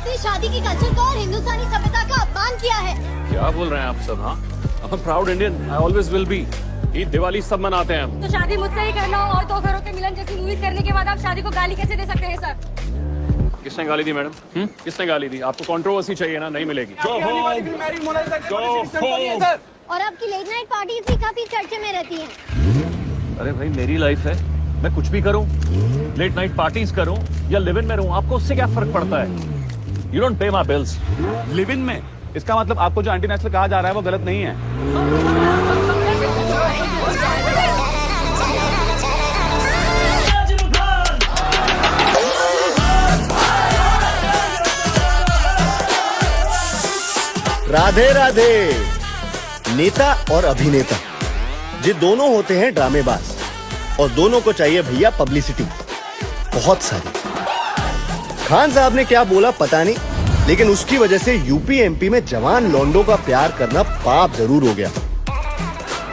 आपने शादी की कल्चर को और हिंदुस्तानी सभ्यता का अपमान किया है। क्या बोल रहे हैं आप सब? हाँ, I'm a proud Indian. I always will be. Eid Diwali सब मनाते हैं हम। तो शादी मुझसे ही करना हो और दो घरों के मिलन जैसी मूवीज करने के बाद आप शादी को गाली कैसे दे सकते हैं सर? किसने गाली दी मैडम? किसने गाली दी? आपको कंट्रोवर्सी चाहिए ना? नहीं मिलेगी। और आपकी लेट नाइट पार्टीज भी काफी चर्चे में रहती हैं। अरे भाई, मेरी लाइफ है, मैं कुछ भी करूं, लेट नाइट पार्टीज करूं या लिव इन में रहूं, आपको उससे क्या फर्क पड़ता है? You don't pay my bills. Live in में इसका मतलब आपको जो एंटी नेशनल कहा जा रहा है वो गलत नहीं है। राधे राधे। नेता और अभिनेता ये दोनों होते हैं ड्रामेबाज और दोनों को चाहिए भैया पब्लिसिटी बहुत सारी। खान साहब ने क्या बोला पता नहीं, लेकिन उसकी वजह से यूपी एमपी में जवान लौंडों का प्यार करना पाप जरूर हो गया।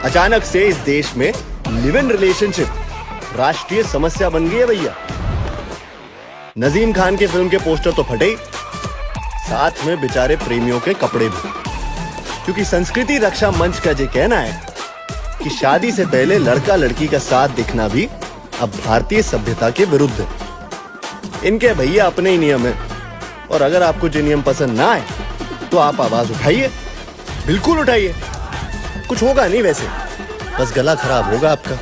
अचानक से इस देश में लिव इन रिलेशनशिप राष्ट्रीय समस्या बन गई है भैया। नजीम खान के फिल्म के पोस्टर तो फटे ही, साथ में बेचारे प्रेमियों के कपड़े भी, क्योंकि संस्कृति रक्षा मंच का ये कहना है कि शादी से पहले लड़का लड़की का साथ दिखना भी अब भारतीय सभ्यता के विरुद्ध है। इनके भैया अपने ही नियम है, और अगर आपको ये नियम पसंद ना आए तो आप आवाज उठाइए, बिल्कुल उठाइए। कुछ होगा नहीं वैसे, बस गला खराब होगा आपका।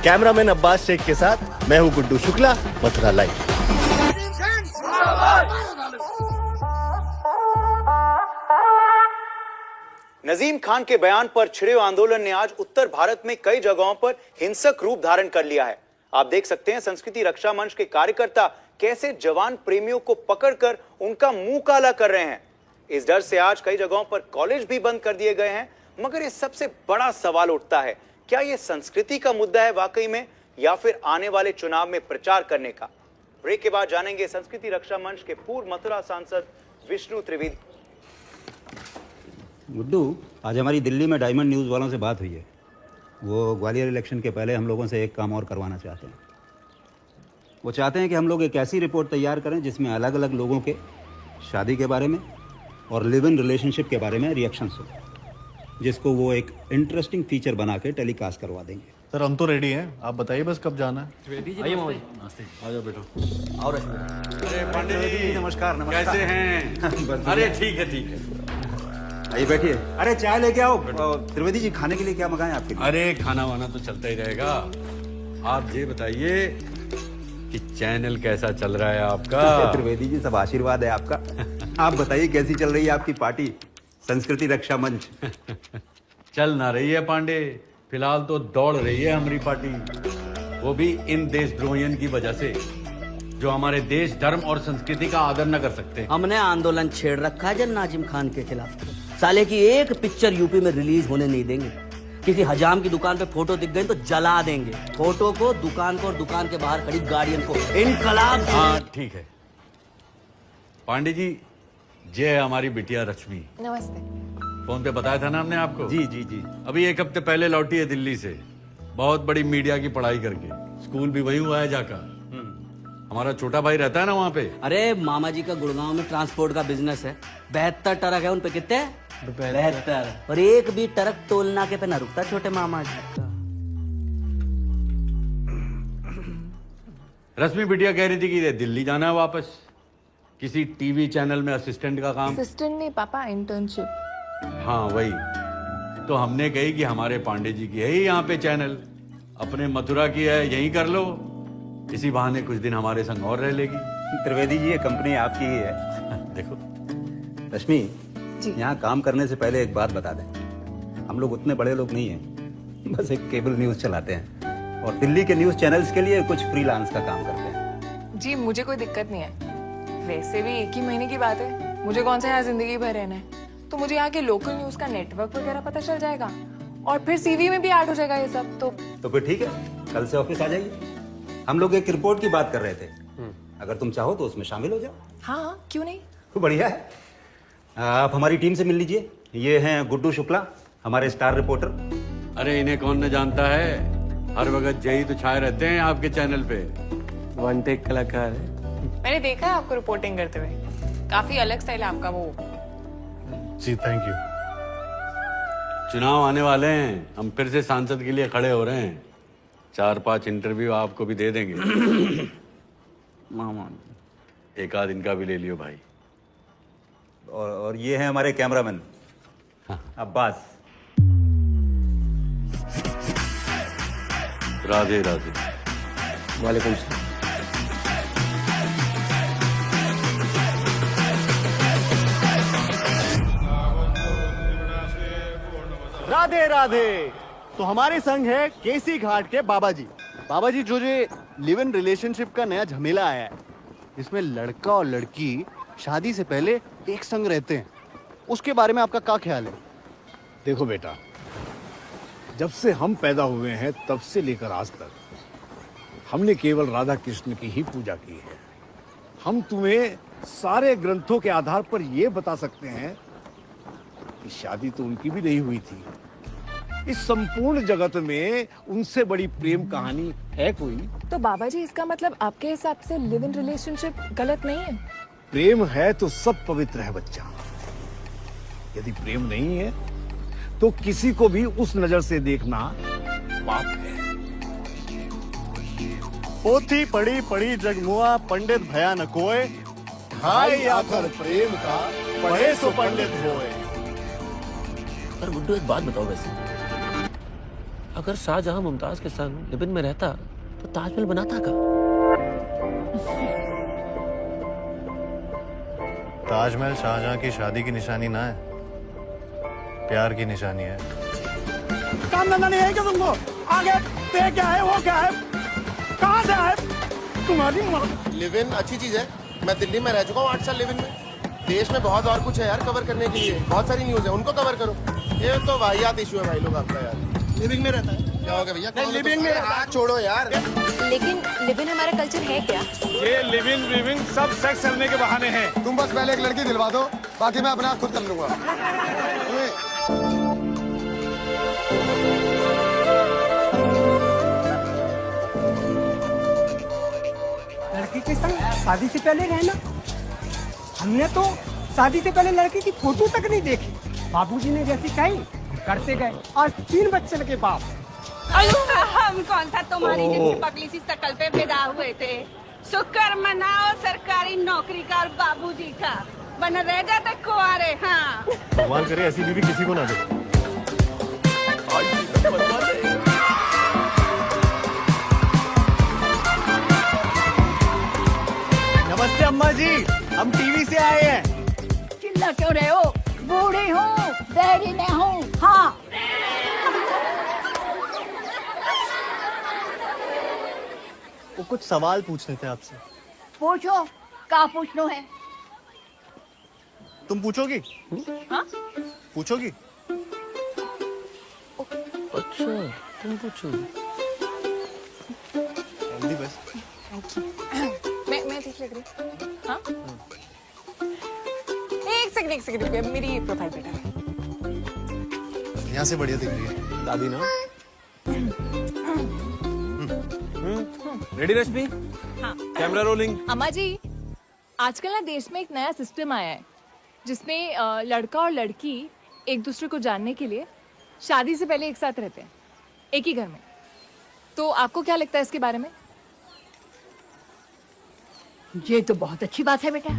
कैमरामैन अब्बास शेख के साथ मैं हूं गुड्डू शुक्ला, मथुरा लाइव। नजीम खान के बयान पर छिड़े आंदोलन ने आज उत्तर भारत में कई जगहों पर हिंसक रूप धारण कर लिया है। आप देख सकते हैं संस्कृति रक्षा मंच के कार्यकर्ता कैसे जवान प्रेमियों को पकड़कर उनका मुंह काला कर रहे हैं। इस डर से आज कई जगहों पर कॉलेज भी बंद कर दिए गए हैं। मगर इस सबसे बड़ा सवाल उठता है, क्या यह संस्कृति का मुद्दा है वाकई में, या फिर आने वाले चुनाव में प्रचार करने का? ब्रेक के बाद जानेंगे संस्कृति रक्षा मंच के पूर्व मथुरा सांसद विष्णु त्रिवेदी। गुड्डू, आज हमारी दिल्ली में डायमंड न्यूज़ वालों से बात हुई है। वो ग्वालियर इलेक्शन के पहले हम लोगों से एक काम और करवाना चाहते हैं। वो चाहते हैं कि हम लोग एक ऐसी रिपोर्ट तैयार करें जिसमें अलग अलग लोगों के शादी के बारे में और लिव इन रिलेशनशिप के बारे में रिएक्शंस हो, जिसको वो एक इंटरेस्टिंग फीचर बना के टेलीकास्ट करवा देंगे। सर हम तो रेडी हैं, आप बताइए बस कब जाना है। आ जाओ बेटो। और अरे पांडे जी नमस्कार। नमस्कार, कैसे हैं? अरे ठीक है। आइए बैठिए। अरे चाय लेके आओ। त्रिवेदी जी, खाने के लिए क्या मंगाएं आपके लिए? अरे खाना वाना तो चलता ही रहेगा। आप ये बताइए कि चैनल कैसा चल रहा है आपका? त्रिवेदी जी, सब आशीर्वाद है आपका। आप बताइए कैसी चल रही है आपकी पार्टी संस्कृति रक्षा मंच? चल ना रही है पांडे, फिलहाल तो दौड़ रही है हमारी पार्टी, वो भी इन देशद्रोहियों की वजह से जो हमारे देश, धर्म और संस्कृति का आदर न कर सकते। हमने आंदोलन छेड़ रखा है जन नाजिम खान के खिलाफ। साले की एक पिक्चर यूपी में रिलीज होने नहीं देंगे। किसी हजाम की दुकान पे फोटो दिख गई तो जला देंगे फोटो को, दुकान को और दुकान के बाहर खड़ी गाड़ियन को। इनकलाब। हाँ ठीक है। पांडे जी, ये है हमारी बिटिया रश्मि। नमस्ते। फोन पे बताया था ना हमने आपको? जी जी जी। अभी एक हफ्ते पहले लौटी है दिल्ली से, बहुत बड़ी मीडिया की पढ़ाई करके। स्कूल भी वही हुआ है जाकर। हमारा छोटा भाई रहता है ना वहाँ पे। अरे मामा जी का गुड़गांव में ट्रांसपोर्ट का बिजनेस है। 72 ट्रक है, उन पे कितने? 72। और एक भी ट्रक टोल नाके पे ना रुकता छोटे मामा जी का। रश्मि बिटिया कह रही थी कि दिल्ली जाना है वापस, किसी टीवी चैनल में असिस्टेंट का काम। असिस्टेंट नहीं पापा, इंटर्नशिप। हाँ वही तो हमने कही कि हमारे पांडे जी की है ही यहाँ पे चैनल, अपने मथुरा की है, यही कर लो। इसी बहाने कुछ दिन हमारे संग और रह लेगी। त्रिवेदी जी, ये कंपनी आपकी ही है। देखो रश्मि, जी। यहाँ काम करने से पहले एक बात बता दें, हम लोग उतने बड़े लोग नहीं हैं, बस एक केबल न्यूज़ चलाते हैं और दिल्ली के न्यूज़ चैनल्स के लिए कुछ फ्रीलांस का काम करते हैं। जी मुझे कोई दिक्कत नहीं है, वैसे भी एक ही महीने की बात है, मुझे कौन सा यहाँ जिंदगी भर रहना है। तो मुझे यहाँ के लोकल न्यूज का नेटवर्क वगैरह पता चल जाएगा और फिर सीवी में भी ऐड हो जाएगा ये सब। तो फिर ठीक है, कल से ऑफिस आ जाइए। हम लोग एक रिपोर्ट की बात कर रहे थे, अगर तुम चाहो तो उसमें शामिल हो जाओ। हाँ क्यों नहीं। तो बढ़िया है, आप हमारी टीम से मिल लीजिए। ये हैं गुड्डू शुक्ला, हमारे स्टार रिपोर्टर। अरे इन्हें कौन न जानता है, हर वक्त यही तो छाए रहते हैं आपके चैनल पे। वन टेक कलाकार है। मैंने देखा है आपको रिपोर्टिंग करते हुए। काफी अलग स्टाइल है आपका वो। जी थैंक यू। चुनाव आने वाले हैं, हम फिर से सांसद के लिए खड़े हो रहे हैं। 4-5 इंटरव्यू आपको भी दे देंगे। मामा। एक आध इनका भी ले लियो भाई। और ये है हमारे कैमरामैन अब्बास। राधे राधे। वालेकुम सलाम। राधे राधे। तो हमारे संग है केसी घाट के बाबा जी। बाबा जी, जो ये लिव इन रिलेशनशिप का नया झमेला आया है, इसमें लड़का और लड़की शादी से पहले एक संग रहते हैं, उसके बारे में आपका क्या ख्याल है? देखो बेटा, जब से हम पैदा हुए हैं तब से लेकर आज तक हमने केवल राधा कृष्ण की ही पूजा की है। हम तुम्हें सारे ग्रंथों के आधार पर यह बता सकते हैं कि शादी तो उनकी भी नहीं हुई थी। इस संपूर्ण जगत में उनसे बड़ी प्रेम कहानी है कोई? तो बाबा जी, इसका मतलब आपके हिसाब से लिव इन रिलेशनशिप गलत नहीं है? प्रेम है तो सब पवित्र है बच्चा। यदि प्रेम नहीं है तो किसी को भी उस नजर से देखना पाप है। पोथी पढ़ी पढ़ी जगमुआ, पंडित भया न कोय, हाय आखर प्रेम का पढ़े सो पंडित होए। पर गुड्डू, एक बात बताओ, वैसे अगर शाहजहां मुमताज के संग लिव इन में रहता तो ताजमहल बनाता का? ताजमहल शाहजहां की शादी की निशानी ना है, प्यार की निशानी है। काम धंधा नहीं है क्या तुमको? आगे ते क्या है, वो क्या है, कहाँ से आए तुम्हारी? लिव इन अच्छी चीज है। मैं दिल्ली में रह चुका हूँ 8 साल लिव इन में। देश में बहुत और कुछ है यार कवर करने के लिए, बहुत सारी न्यूज है, उनको कवर करो। ये तो वाहियात इशू है भाई लोग आपका यार। लिविंग में रहता है? क्या हो गया भैया? नहीं, लिविंग में हाथ छोड़ो यार। लेकिन लिव इन हमारा कल्चर है क्या? ये लिविंग विविंग सब सेक्स करने के बहाने हैं। तुम बस पहले एक लड़की दिलवा दो, बाकी मैं अपने आप खुद कर लूंगा। लड़की के संग शादी से पहले रहना? हमने तो शादी से पहले लड़की की फोटो तक नहीं देखी। बाबूजी ने जैसी कही करते गए, और 3 बच्चे के बाप। हम कौन सा तुम्हारी जितनी पगली सी शकल पे पैदा हुए थे। शुक्र मनाओ सरकारी नौकरी का और बाबूजी का, वरना रह जाते कुंवारे। हाँ, भगवान करे ऐसी बीवी किसी को ना दे। नमस्ते अम्मा जी, हम टीवी से आए हैं। चिल्ला क्यों रहे हो? बूढ़ी हूँ, बहरी में हूँ। हाँ, वो कुछ सवाल पूछने थे आपसे। पूछो, क्या पूछनो है? तुम पूछोगी? हाँ? पूछोगी? अच्छा, तुम पूछो। बस मैं ठीक लग रही। हाँ? एक सेकंड रुकिए, मेरी प्रोफाइल बेटा है। यहाँ से बढ़िया दिख रही है दादी ना। रेडी रश्मि? हाँ। Camera rolling. अम्मा जी, आजकल ना देश में एक नया सिस्टम आया है जिसमें लड़का और लड़की एक दूसरे को जानने के लिए शादी से पहले एक साथ रहते हैं, एक ही घर में। तो आपको क्या लगता है इसके बारे में? ये तो बहुत अच्छी बात है बेटा।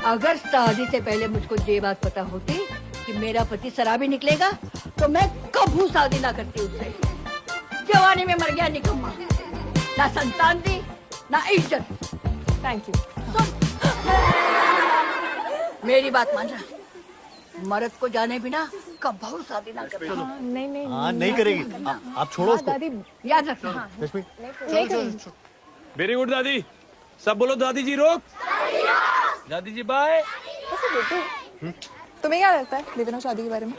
अगर शादी से पहले मुझको ये बात पता होती कि मेरा पति शराबी निकलेगा तो मैं कभी शादी ना करती उससे। जवानी में मर गया निकम्मा, ना संतान दी ना इज्जत। Thank you. मेरी बात मान रहा, मर्द को जाने बिना कभी शादी ना कर। नहीं हाँ, नहीं करेगी। आप छोड़ो उसको। दादी याद रखना। हाँ, रश्मि, नहीं करेंगी। वेरी गुड दादी। सब बोलो दादी जी रोक। दादी जी बाय। ऐसे बेटे, तुम्हें क्या लगता है लिव इन और शादी के बारे में?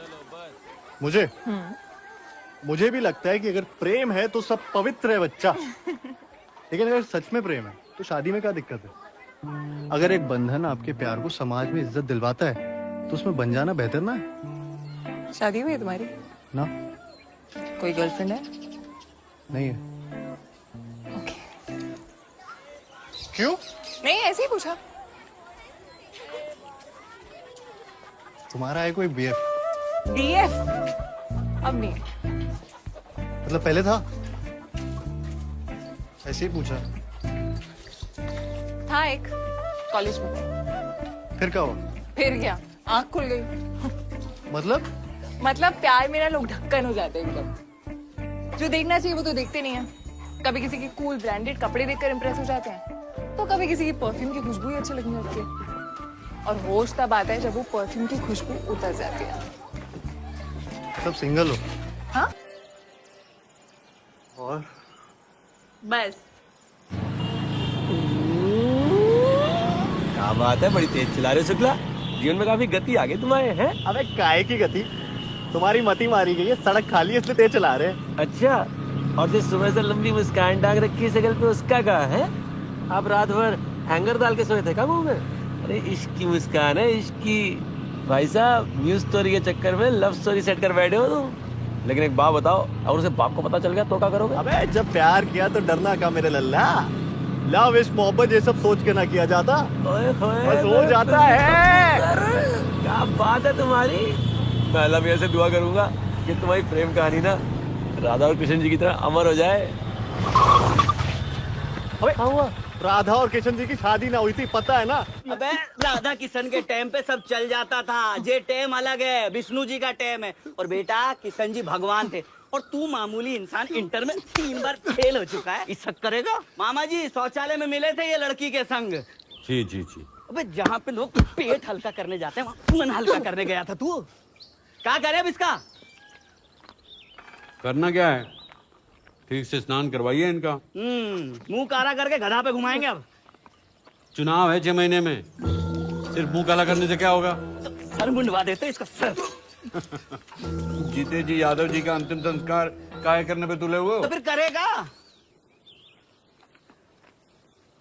मुझे भी लगता है कि अगर प्रेम है तो सब पवित्र है बच्चा। लेकिन अगर सच में प्रेम है तो शादी में क्या दिक्कत है? अगर एक बंधन आपके प्यार को समाज में इज्जत दिलवाता है तो उसमें बन जाना बेहतर ना है? शादी हुई है तुम्हारी? ना, कोई गर्लफ्रेंड है? नहीं है। ओके। क्यों? नहीं, ऐसे ही पूछा। तुम्हारा है कोई बीएफ? डीएफ अब नहीं। मतलब पहले था? ऐसे ही पूछा। था एक कॉलेज में। फिर क्या हुआ? फिर क्या, आँख खुल गई। मतलब प्यार में ना लोग ढक्कन हो जाते हैं एकदम। जो देखना चाहिए वो तो देखते नहीं है। कभी किसी की कूल ब्रांडेड कपड़े देखकर इंप्रेस हो जाते हैं, तो कभी किसी की परफ्यूम की खुशबू ही अच्छी लगने लगती है। और होश तब आता है जब वो परफ्यूम की खुशबू उतर जाती है। सब सिंगल हो? हाँ और बस। क्या बात है, बड़ी तेज चला रहे हो शुक्ला। जीवन में काफी गति आ गई तुम्हारे, हैं? अबे काय की गति, तुम्हारी मती मारी गई है, सड़क खाली है इसलिए तेज चला रहे हैं। अच्छा, और जो सुबह से लंबी मुस्कान डाग रखी है शकल पे, उसका कहा है? आप रात भर हैंगर डाल के सोए थे क्या मुंह में? अरे इश्क की मुस्कान है, इश्क की। भाई साहब, न्यूज स्टोरी के चक्कर में लव स्टोरी सेट कर बैठे हो तुम। लेकिन एक बात बताओ, और उसे बाप को पता चल गया तो क्या करोगे? अबे जब प्यार किया तो डरना का मेरे लल्ला। लव इश्क मोहब्बत ये सब सोच के ना किया जाता, बस हो जाता है। क्या बात है तुम्हारी। मैं अल्लाह मियां से दुआ करूंगा कि तुम्हारी प्रेम कहानी ना राधा और कृष्ण जी की तरह अमर हो जाए। अबे क्या हुआ? राधा और किशन जी की शादी ना हुई थी, पता है ना? अबे राधा किशन के टाइम पे सब चल जाता था। ये टाइम अलग है, विष्णु जी का टाइम है। और बेटा किशन जी भगवान थे, और तू मामूली इंसान। इंटर में 3 बार फेल हो चुका है, इस करेगा। मामा जी शौचालय में मिले थे ये लड़की के संग। जी जी जी। अबे जहाँ पे लोग पेट हल्का करने जाते हैं, वहाँ मन हल्का करने गया था तू। क्या करे अब इसका? करना क्या है, ठीक से स्नान करवाइए इनका। मुंह काला करके गधा पे घुमाएंगे अब। चुनाव है 6 महीने में, सिर्फ मुंह काला करने से क्या होगा? सर मुंडवा देते इसका सर। जीते जी यादव जी का अंतिम संस्कार काहे करने पे तुले हुए हो? तो फिर करेगा।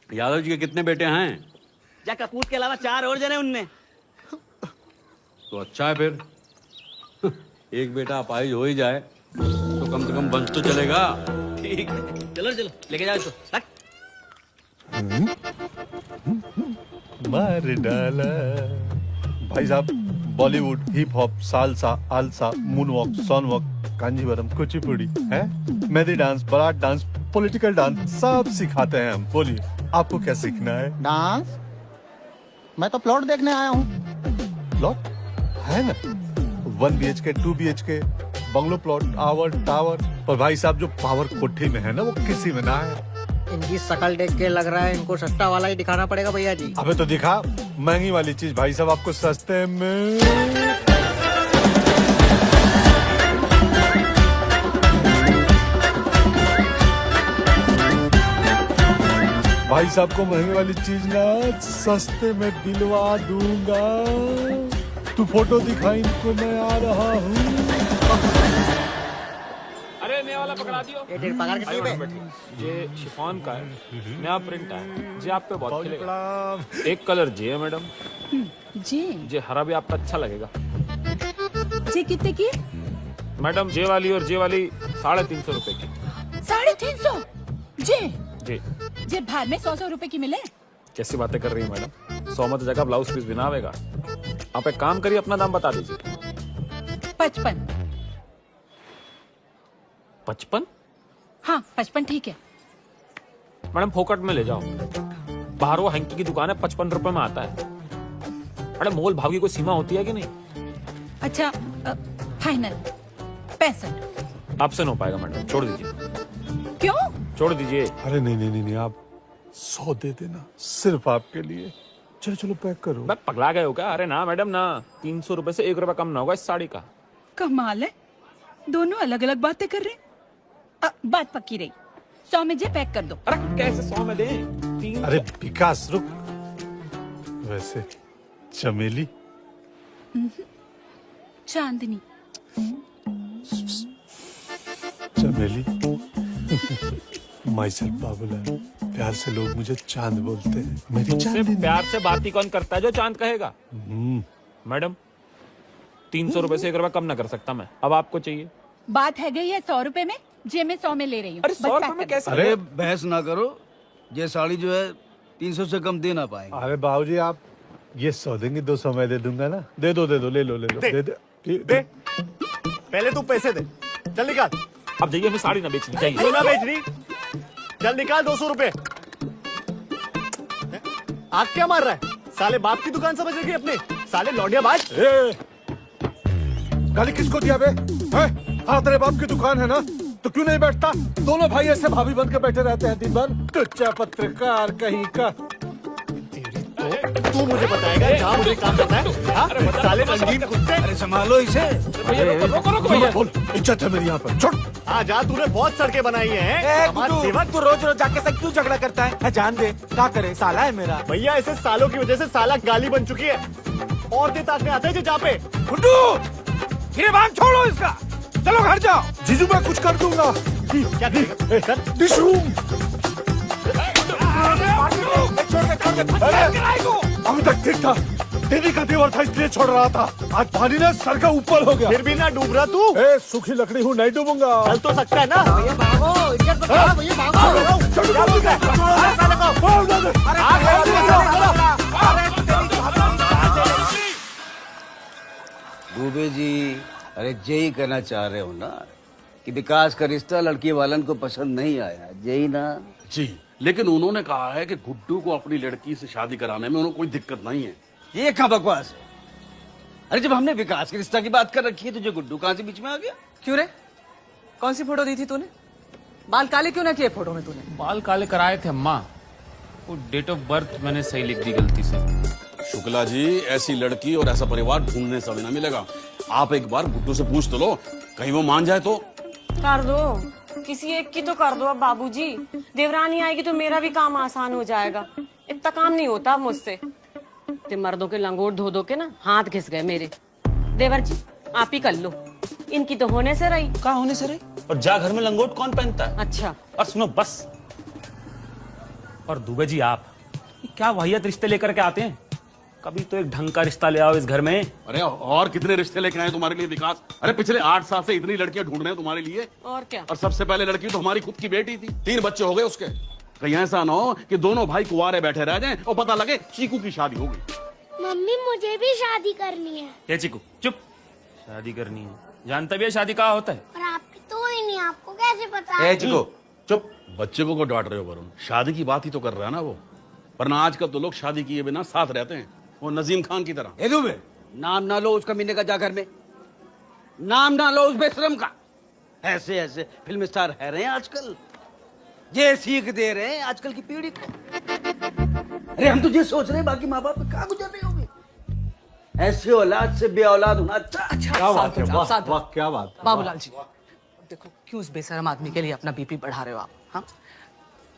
यादव जी के कितने बेटे हैं? या कपूत के अलावा 4 और जने उनमें। तो अच्छा है फिर। एक बेटा अपाहिज हो ही जाए तो कम से कम वंश तो चलेगा। ठीक है, चलो चलो लेके जाओ इसको। रख। मार डाला। भाई साहब, बॉलीवुड, हिप हॉप, सालसा, आलसा, मूनवॉक, सॉनवॉक, कांजीवरम, कुचिपुड़ी है, mehndi dance, baraat dance, political dance सब सिखाते हैं हम। बोलिए आपको क्या सीखना है? डांस? मैं तो प्लॉट देखने आया हूँ। प्लॉट है ना, 1 BHK, 2 BHK, bungalow plot, tower. पर भाई साहब जो पावर कोठी में है ना, वो किसी में ना है। इनकी शकल देख के लग रहा है इनको सस्ता वाला ही दिखाना पड़ेगा भैया जी। अबे तो दिखा महंगी वाली चीज भाई साहब आपको सस्ते में। भाई साहब को महंगी वाली चीज ना सस्ते में दिलवा दूंगा। तू फोटो दिखा इनको, मैं आ रहा हूँ। अरे नया वाला पकड़ा दियो। ये डेढ़ पगार कितनी पे? ये शिफॉन का है, नया प्रिंट है जी, आप पे बहुत खिलेगा। एक कलर जी है मैडम जी, हरा भी आपका अच्छा लगेगा जी। कितने की मैडम? जे वाली और जे वाली 350 रुपए की। 350 जी जी जी। भार में 100 रुपए की मिले। कैसी बातें कर रही है मैडम? 100 मत जगह ब्लाउज पीस भी ना आवेगा। आप एक काम करिए, अपना दाम बता दीजिए। 55। 55? हाँ 55 ठीक है। मैडम फोकट में ले जाओ, बाहर वो हैंकी की दुकान है, 55 रुपए में आता है। मैडम मोल भाव की कोई सीमा होती है कि नहीं? अच्छा फाइनल 65। आपसे नहीं हो पाएगा मैडम, छोड़ दीजिए। क्यों? छोड़ दीजिए। अरे नहीं, आप 100 दे देना, सिर्फ आपके लिए। चलो पैक करो। मैं पगला गए हो क्या? अरे ना मैडम ना, 300 रुपए से 1 रुपया कम ना होगा इस साड़ी का। कमाल है, दोनों अलग अलग बातें कर रहे हैं। बात पक्की रही, 100 में जे पैक कर दो। अरे कैसे 100 में दें? अरे विकास रुक। वैसे चमेली, चांदनी, चमेली माई सेल्फ बाबूलाल, प्यार से लोग मुझे चांद बोलते हैं। मेरी चांदनी। प्यार से बात ही कौन करता है जो चांद कहेगा? मैडम 300 रुपए से 1 रुपया कम ना कर सकता मैं। अब आपको चाहिए? बात है गई है 100 रुपए में, जे मैं 100 में ले रही हूँ। अरे 100 रुपए में कैसे? अरे बहस ना करो, ये साड़ी जो है 300 से कम दे ना पाएगी। अरे बाबूजी आप ये 100 देंगे, 200 मैं दे दूंगा ना। दे दो, ले लो, दे। पहले तू पैसे दे, चल निकाल। अब जाइए, हमें साड़ी ना बेचनी चाहिए। क्यों ना बेच रही, चल निकाल 200 रुपए। आग क्या मार रहा है? साले बाप की दुकान समझ रही अपने, साले लौंडिया बाज। गाली किसको दिया बे? हाँ, तेरे बाप की दुकान है ना, तो क्यों नहीं बैठता? दोनों भाई ऐसे भाभी बन के बैठे रहते हैं दिन भर। टुच्चा पत्रकार कहीं का। तू मुझे बताएगा जहाँ मुझे काम करना है? हाँ? साले रंगीन कुत्ते। अरे संभालो इसे। भैया बोल, इज्जत है मेरी यहाँ पर। छोड़। हाँ, जा, तूने बहुत सड़कें बनाई हैं। सेवक तू रोज रोज जाके सब क्यों झगड़ा करता है? जान दे, क्या करे, साला है मेरा। भैया ऐसे सालों की वजह से साला गाली बन चुकी है। और दिन ताकने आते हैं जहाँ पे। गुड्डू, गिरेबान छोड़ो इसका, चलो घर जाओ। जीजू मैं कुछ कर दूंगा। क्या करेगा? Dish room. अभी तक ठीक था, तेरी का देवर था इसलिए छोड़ रहा था। आज पानी ना सर का ऊपर हो गया। फिर भी ना डूब रहा तू। सूखी लकड़ी हूँ, नहीं डूबूंगा। चल तो सकता है ना। भैया भागो, इज्जत बचाओ, भैया भागो। दुबे जी, अरे यही कहना चाह रहे हो ना कि विकास का रिश्ता लड़की वालन को पसंद नहीं आया, यही ना? जी, लेकिन उन्होंने कहा है कि गुड्डू को अपनी लड़की से शादी कराने में उन्हें कोई दिक्कत नहीं है। ये क्या बकवास है? अरे जब हमने विकास के रिश्ता की बात कर रखी है, तो जो गुड्डू कहाँ से बीच में आ गया? क्यों रे, कौन सी फोटो दी थी तूने? बाल काले क्यों ना किए फोटो में तूने? बाल काले कराए थे अम्मा, वो डेट ऑफ बर्थ मैंने सही लिख दी गलती से। शुक्ला जी, ऐसी लड़की और ऐसा परिवार ढूंढने से ना मिलेगा। आप एक बार गुड्डू से पूछ तो लो, कहीं वो मान जाए तो। कर दो, किसी एक की तो कर दो अब बाबूजी। देवरानी आएगी तो मेरा भी काम आसान हो जाएगा। इतना काम नहीं होता मुझसे। ते मर्दों के लंगोट धो धो के ना हाथ घिस गए मेरे। देवर जी आप ही कर लो, इनकी तो होने से रही। कहाँ होने से रही? और जा घर में लंगोट कौन पहनता है? अच्छा, और सुनो बस। और दुबे जी आप क्या वाहियात रिश्ते लेकर के आते हैं? कभी तो एक ढंग का रिश्ता ले आओ इस घर में। अरे और कितने रिश्ते लेके आए तुम्हारे लिए विकास? अरे पिछले 8 साल से इतनी लड़कियां ढूंढ रहे हैं तुम्हारे लिए। और क्या? और सबसे पहले लड़की तो हमारी खुद की बेटी थी, 3 बच्चे हो गए उसके। कहीं ऐसा ना हो कि दोनों भाई कुंवारे बैठे रह जाएं और पता लगे चीकू की शादी हो गई। मम्मी मुझे भी शादी करनी है। ये चीकू चुप, शादी करनी है, जानता भी है शादी कहाँ होता है? पर आपकी तो ही नहीं, आपको कैसे पता? ए चीकू चुप, बच्चे को डांट रहे हो वरुण? शादी की बात ही तो कर रहा है ना वो। वरना आजकल तो लोग शादी किए बिना साथ रहते हैं, वो नजीम खान की तरह। ए दुबे, नाम ना लो उसका मीने का जा घर में, नाम ना लो उस बेशरम का। ऐसे ऐसे फिल्म स्टार है रहे हैं आजकल, ये सीख दे रहे हैं आजकल की पीढ़ी को। अरे हम तो ये सोच रहे हैं बाकी माँ बाप कहाँ गुजर रहे होंगे। ऐसे औलाद से बे औलाद होना अच्छा। क्या बात है, वाह वाह, क्या बात। बाबूलाल जी देखो, क्यों उस बेशरम आदमी के लिए अपना बीपी बढ़ा रहे हो आप? हाँ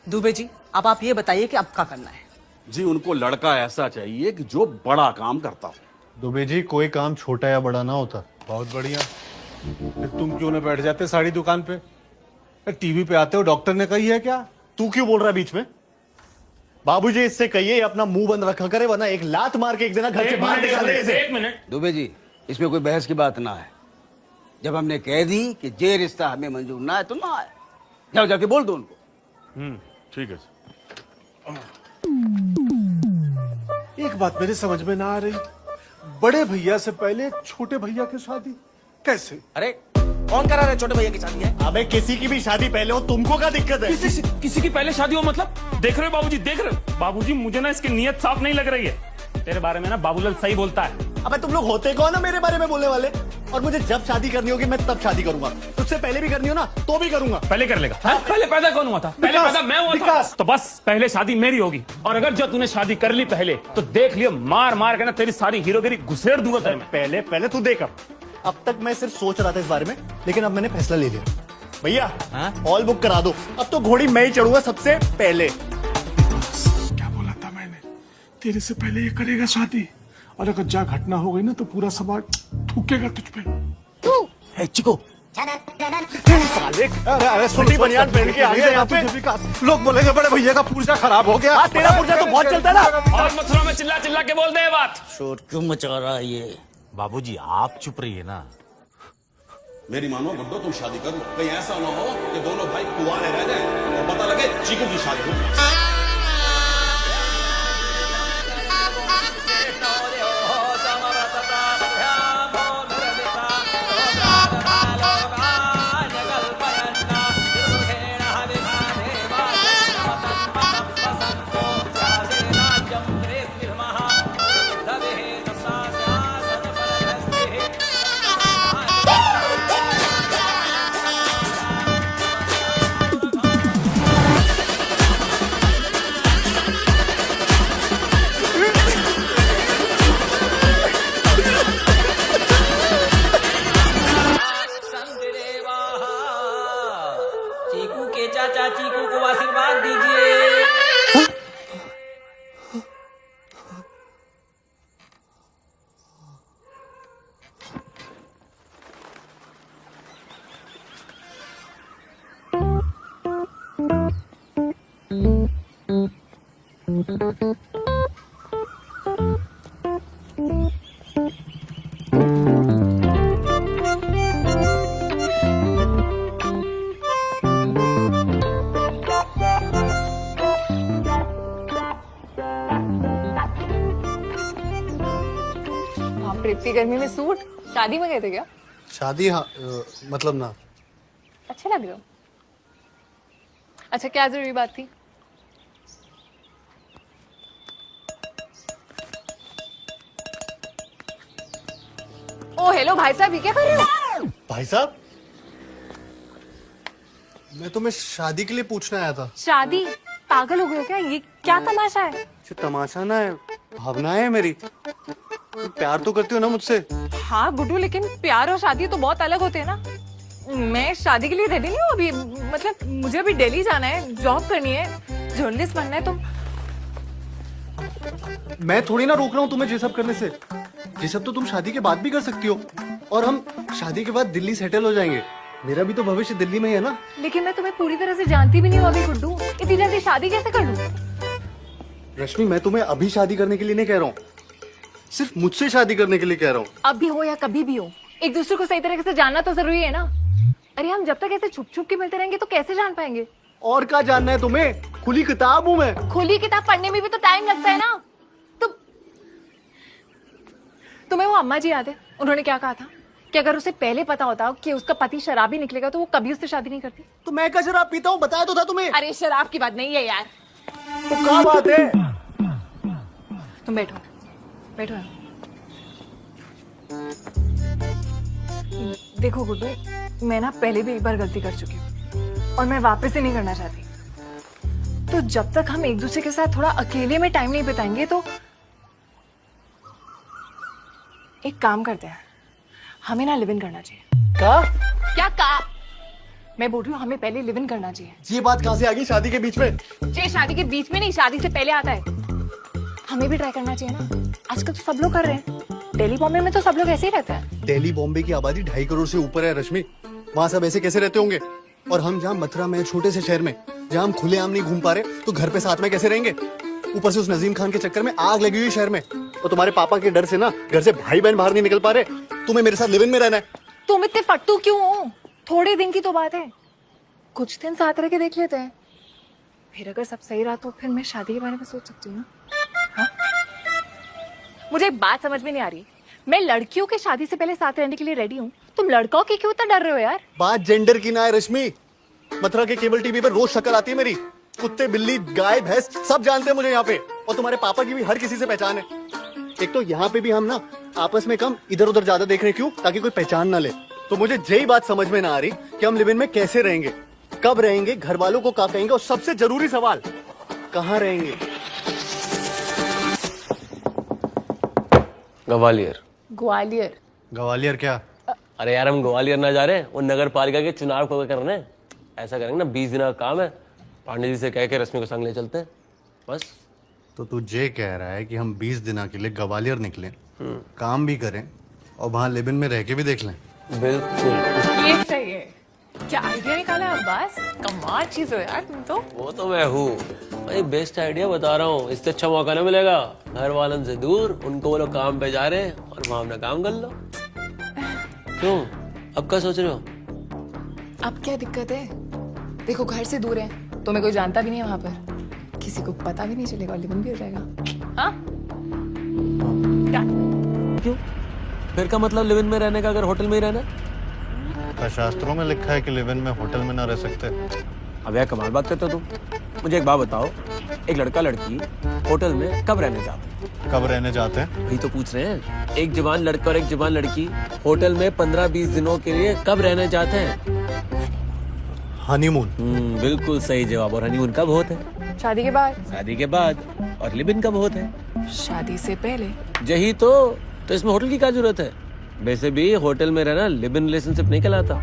दुबे जी, अब आप ये बताइए कि अब क्या करना है? जी उनको लड़का ऐसा चाहिए कि जो बड़ा काम करता हो। दुबे जी, कोई काम छोटा या बड़ा ना होता। बहुत बढ़िया। तुम क्यों ना बैठ जाते साड़ी दुकान पे? टीवी पे आते हो, डॉक्टर ने कही है क्या? तू क्यों बोल रहा है बीच में? बाबूजी इससे कहिए अपना मुंह बंद रखा करे, वरना एक लात मार के एक दिन घर से बाहर निकाल दे इसे। 1 मिनट दुबे जी, इसमें कोई बहस की बात ना है। जब हमने कह दी कि ये रिश्ता हमें मंजूर ना है तो ना है, जाओ जाके बोल दो उनको। ठीक है। एक बात मेरे समझ में ना आ रही, बड़े भैया से पहले छोटे भैया की शादी कैसे? अरे कौन करा रहा है छोटे भैया की शादी है? अबे किसी की भी शादी पहले हो, तुमको क्या दिक्कत है? किसी की पहले शादी हो मतलब? देख रहे हो बाबूजी, देख रहे हो बाबूजी, मुझे ना इसकी नीयत साफ नहीं लग रही है। तेरे बारे में ना बाबूलाल सही बोलता है। अबे तुम लोग होते कौन हो मेरे बारे में बोलने वाले? और मुझे जब शादी करनी होगी मैं तब शादी करूंगा, तुझसे पहले भी करनी हो ना तो भी करूंगा। पहले कर लेगा? हाँ? पहले पैदा कौन हुआ था? पहले पैदा मैं हुआ था। तो बस पहले शादी मेरी होगी, और अगर जो तूने शादी कर ली पहले तो देख लियो मार मार के ना तेरी सारी हीरोगिरी घुसेड़ दूंगा तेरे में। पहले तू देख। अब तक मैं सिर्फ सोच रहा था इस बारे में, लेकिन अब मैंने फैसला ले लिया। भैया हॉल बुक करा दो, अब तो घोड़ी मैं ही चढ़ूंगा सबसे पहले। क्या बोला था मैंने? तेरे से पहले ये करेगा शादी, और अगर जा घटना हो गई ना तो पूरा समाज थूकेगा तुझ पे। चिको अरे छोटी बनियान पहन के आ गया यहाँ पे। लोग बोलेंगे बड़े भैया का पूर्जा खराब हो गया। तेरा पूर्जा तो बहुत चलता है ना। और मथुरा में चिल्ला चिल्ला के बोल दे बात। शोर क्यों मचा रहा है ये? बाबूजी आप चुप रहिए ना। मेरी मानो गुड्डो, तुम शादी कर लो, कहीं ऐसा ना हो कि दोनों भाई कुंवारे रह जाएं और पता लगे चीकू की शादी हो गई। आप इतनी गर्मी में सूट, शादी में गए थे क्या? शादी? हाँ, मतलब ना। अच्छे लग रहे हो। अच्छा, क्या जरूरी बात थी? ओ हेलो भाई साहब, ये क्या कर रहे हो? भाई साहब, मैं तुम्हें शादी के लिए पूछने आया था। शादी? पागल हो गए हो क्या? ये क्या तमाशा है? तमाशा ना है, भावना है मेरी। तुम प्यार तो करती हो ना मुझसे? हाँ गुड्डू, लेकिन प्यार और शादी तो बहुत अलग होते हैं ना। मैं शादी के लिए रेडी नहीं हूँ अभी, मतलब मुझे अभी दिल्ली जाना है, जॉब करनी है, जर्नलिस्ट बनना है। मैं थोड़ी ना रोक रहा हूँ तुम्हें ये सब करने से। ये सब तो तुम शादी के बाद भी कर सकती हो, और हम शादी के बाद दिल्ली सेटल हो जाएंगे। मेरा भी तो भविष्य दिल्ली में ही है ना। लेकिन मैं तुम्हें पूरी तरह से जानती भी नहीं हूँ अभी गुड्डू, इतनी जल्दी शादी कैसे कर लूँ? रश्मि, मैं तुम्हें अभी शादी करने के लिए नहीं कह रहा हूँ, सिर्फ मुझसे शादी करने के लिए कह रहा हूँ। अभी हो या कभी भी हो, एक दूसरे को सही तरीके से जानना तो जरूरी है ना। अरे हम जब तक ऐसे छुप छुप के मिलते रहेंगे तो कैसे जान पाएंगे? और क्या जानना है तुम्हें? खुली किताब हूँ मैं। खुली किताब पढ़ने में भी तो टाइम लगता है ना। तुम्हें वो अम्मा जी याद है? उन्होंने क्या कहा था कि अगर उसे पहले पता होता कि उसका पति शराबी निकलेगा तो वो कभी उससे शादी नहीं करती। तो मैं क्या शराब पीता हूँ? बताया तो था तुम्हें। अरे शराब की बात नहीं है यार। तो क्या बात है? तुम बैठो, बैठो। देखो गुड्डू, मैं ना पहले भी एक बार गलती कर चुकी हूँ और मैं वापस ही नहीं करना चाहती। तो जब तक हम एक दूसरे के साथ थोड़ा अकेले में टाइम नहीं बिताएंगे तो एक काम करते हैं, हमें ना लिव इन करना चाहिए। क्या का? मैं बोल रही हूँ हमें पहले लिव इन करना चाहिए। ये बात कहाँ से आ गई शादी के बीच में? ये शादी के बीच में नहीं, शादी से पहले आता है। हमें भी ट्राई करना चाहिए ना, आजकल तो सब लोग कर रहे हैं। दिल्ली बॉम्बे में तो सब लोग ऐसे ही रहते हैं। दिल्ली बॉम्बे की आबादी 2.5 करोड़ से ऊपर है रश्मि, वहाँ सब ऐसे कैसे रहते होंगे? और हम जहाँ मथुरा में, छोटे से शहर में, जहाँ हम खुलेआम नहीं घूम पा रहे, तो घर पे साथ में कैसे रहेंगे? ऊपर से उस नजीम खान के चक्कर में आग लगी हुई शहर में, और तुम्हारे पापा के डर से ना घर से भाई बहन बाहर नहीं निकल पा रहे। तुम्हें मेरे साथ लिव इन में रहना है। तुम इतने फट्टू क्यों हो? थोड़े दिन की तो बात है, कुछ दिन साथ रह के देख लेते हैं, फिर अगर सब सही रहा तो फिर मैं शादी के बारे में सोच सकती हूँ ना। हाँ? मुझे एक बात समझ में नहीं आ रही, मैं लड़कियों के शादी से पहले साथ रहने के लिए रेडी हूँ, तुम लड़कों की क्यों इतना डर रहे हो यार? बात जेंडर की ना है रश्मि। मथुरा के केबल टीवी पे रोज शक्ल आती है मेरी, कुत्ते बिल्ली गाय भैंस सब जानते हैं मुझे यहाँ पे, और तुम्हारे पापा की भी हर किसी से पहचान है। एक तो यहाँ पे भी हम ना आपस में कम, इधर उधर ज्यादा देख रहे, क्यों? ताकि कोई पहचान ना ले। तो मुझे यही बात समझ में ना आ रही कि हम लिव इन में कैसे रहेंगे, कब रहेंगे, घर वालों को क्या कहेंगे, और सबसे जरूरी सवाल, कहाँ रहेंगे? ग्वालियर। ग्वालियर? ग्वालियर क्या? अरे यार, हम ग्वालियर ना जा रहे हैं, वो नगर पालिका के चुनाव को करने। ऐसा करेंगे ना, 20 दिन का काम है, पांडे जी से कह के रश्मि को संग ले चलते हैं बस। तो तू ये कह रहा है कि हम 20 दिन के लिए ग्वालियर निकलें, काम भी करें और वहाँ लिव इन में रह के भी देख लें? बिल्कुल, ये सही है। क्या आइडिया निकाला अब्बास, कमाल चीज हो यार तुम तो। वो तो मैं हूँ भाई, बेस्ट आइडिया बता रहा हूँ, इससे अच्छा मौका ना मिलेगा। घर वालन से दूर, उनको वो लोग काम पे जा रहे हैं और वहाँ अपना काम कर लो। क्यों, अब क्या सोच रहे हो? अब क्या दिक्कत है? देखो घर से दूर है तो मैं कोई जानता भी नहीं है वहाँ पर, किसी को पता भी नहीं चलेगा और लिव इन भी हो जाएगा। हाँ? क्यों? फिर का मतलब लिव इन में रहने का अगर होटल में ही रहना? शास्त्रों में लिखा है कि लिव इन में होटल में ना रह सकते। अब यार कमाल बात करते हो तुम। मुझे एक बात बताओ, एक लड़का लड़की होटल में कब रहने जाते हैं? कब रहने जाते हैं? वही तो पूछ रहे हैं। एक जवान लड़का और एक जवान लड़की होटल में 15-20 दिनों के लिए कब रहने जाते हैं? हनीमून। बिल्कुल सही जवाब। और हनीमून कब होते हैं? शादी के बाद। शादी के बाद। और लिव इन कब होते हैं? शादी से पहले। यही तो इसमें होटल की क्या जरूरत है? वैसे भी होटल में रहना लिव इन रिलेशनशिप नहीं कहलाता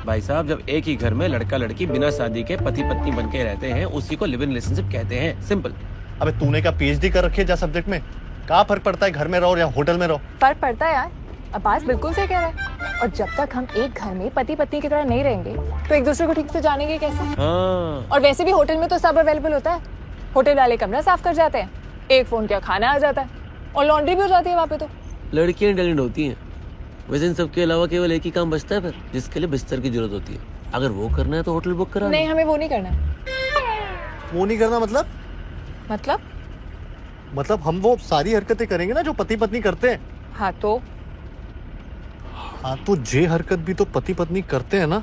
भाई साहब। जब एक ही घर में लड़का लड़की बिना शादी के पति पत्नी बन के रहते हैं, उसी को लिव इन रिलेशनशिप कहते हैं। सिंपल। अबे तूने क्या PhD कर रखी है जा सब्जेक्ट में? क्या फर्क पड़ता है घर में रहो या होटल में रहो? फर्क पड़ता है यार, अब्बास बिल्कुल सही कह रहा है। और जब तक हम एक घर में पति पत्नी की तरह नहीं रहेंगे तो एक दूसरे को ठीक से जानेंगे कैसे? हाँ। और वैसे भी होटल में तो सब अवेलेबल होता है, होटल वाले कमरा साफ कर जाते हैं, एक फोन क्या खाना आ जाता है, और लॉन्ड्री भी हो जाती है वहाँ पे। तो लड़कियां टैलेंट होती हैं। वैसे इन सबके अलावा केवल एक ही काम बचता है फिर, जिसके लिए बिस्तर की जरूरत होती है। अगर वो करना है तो होटल बुक करा। नहीं, हमें वो नहीं करना। वो नहीं करना मतलब? मतलब हम वो सारी हरकतें करेंगे ना जो पति पत्नी करते हैं। हाँ तो जे हरकत भी तो पति पत्नी करते हैं ना।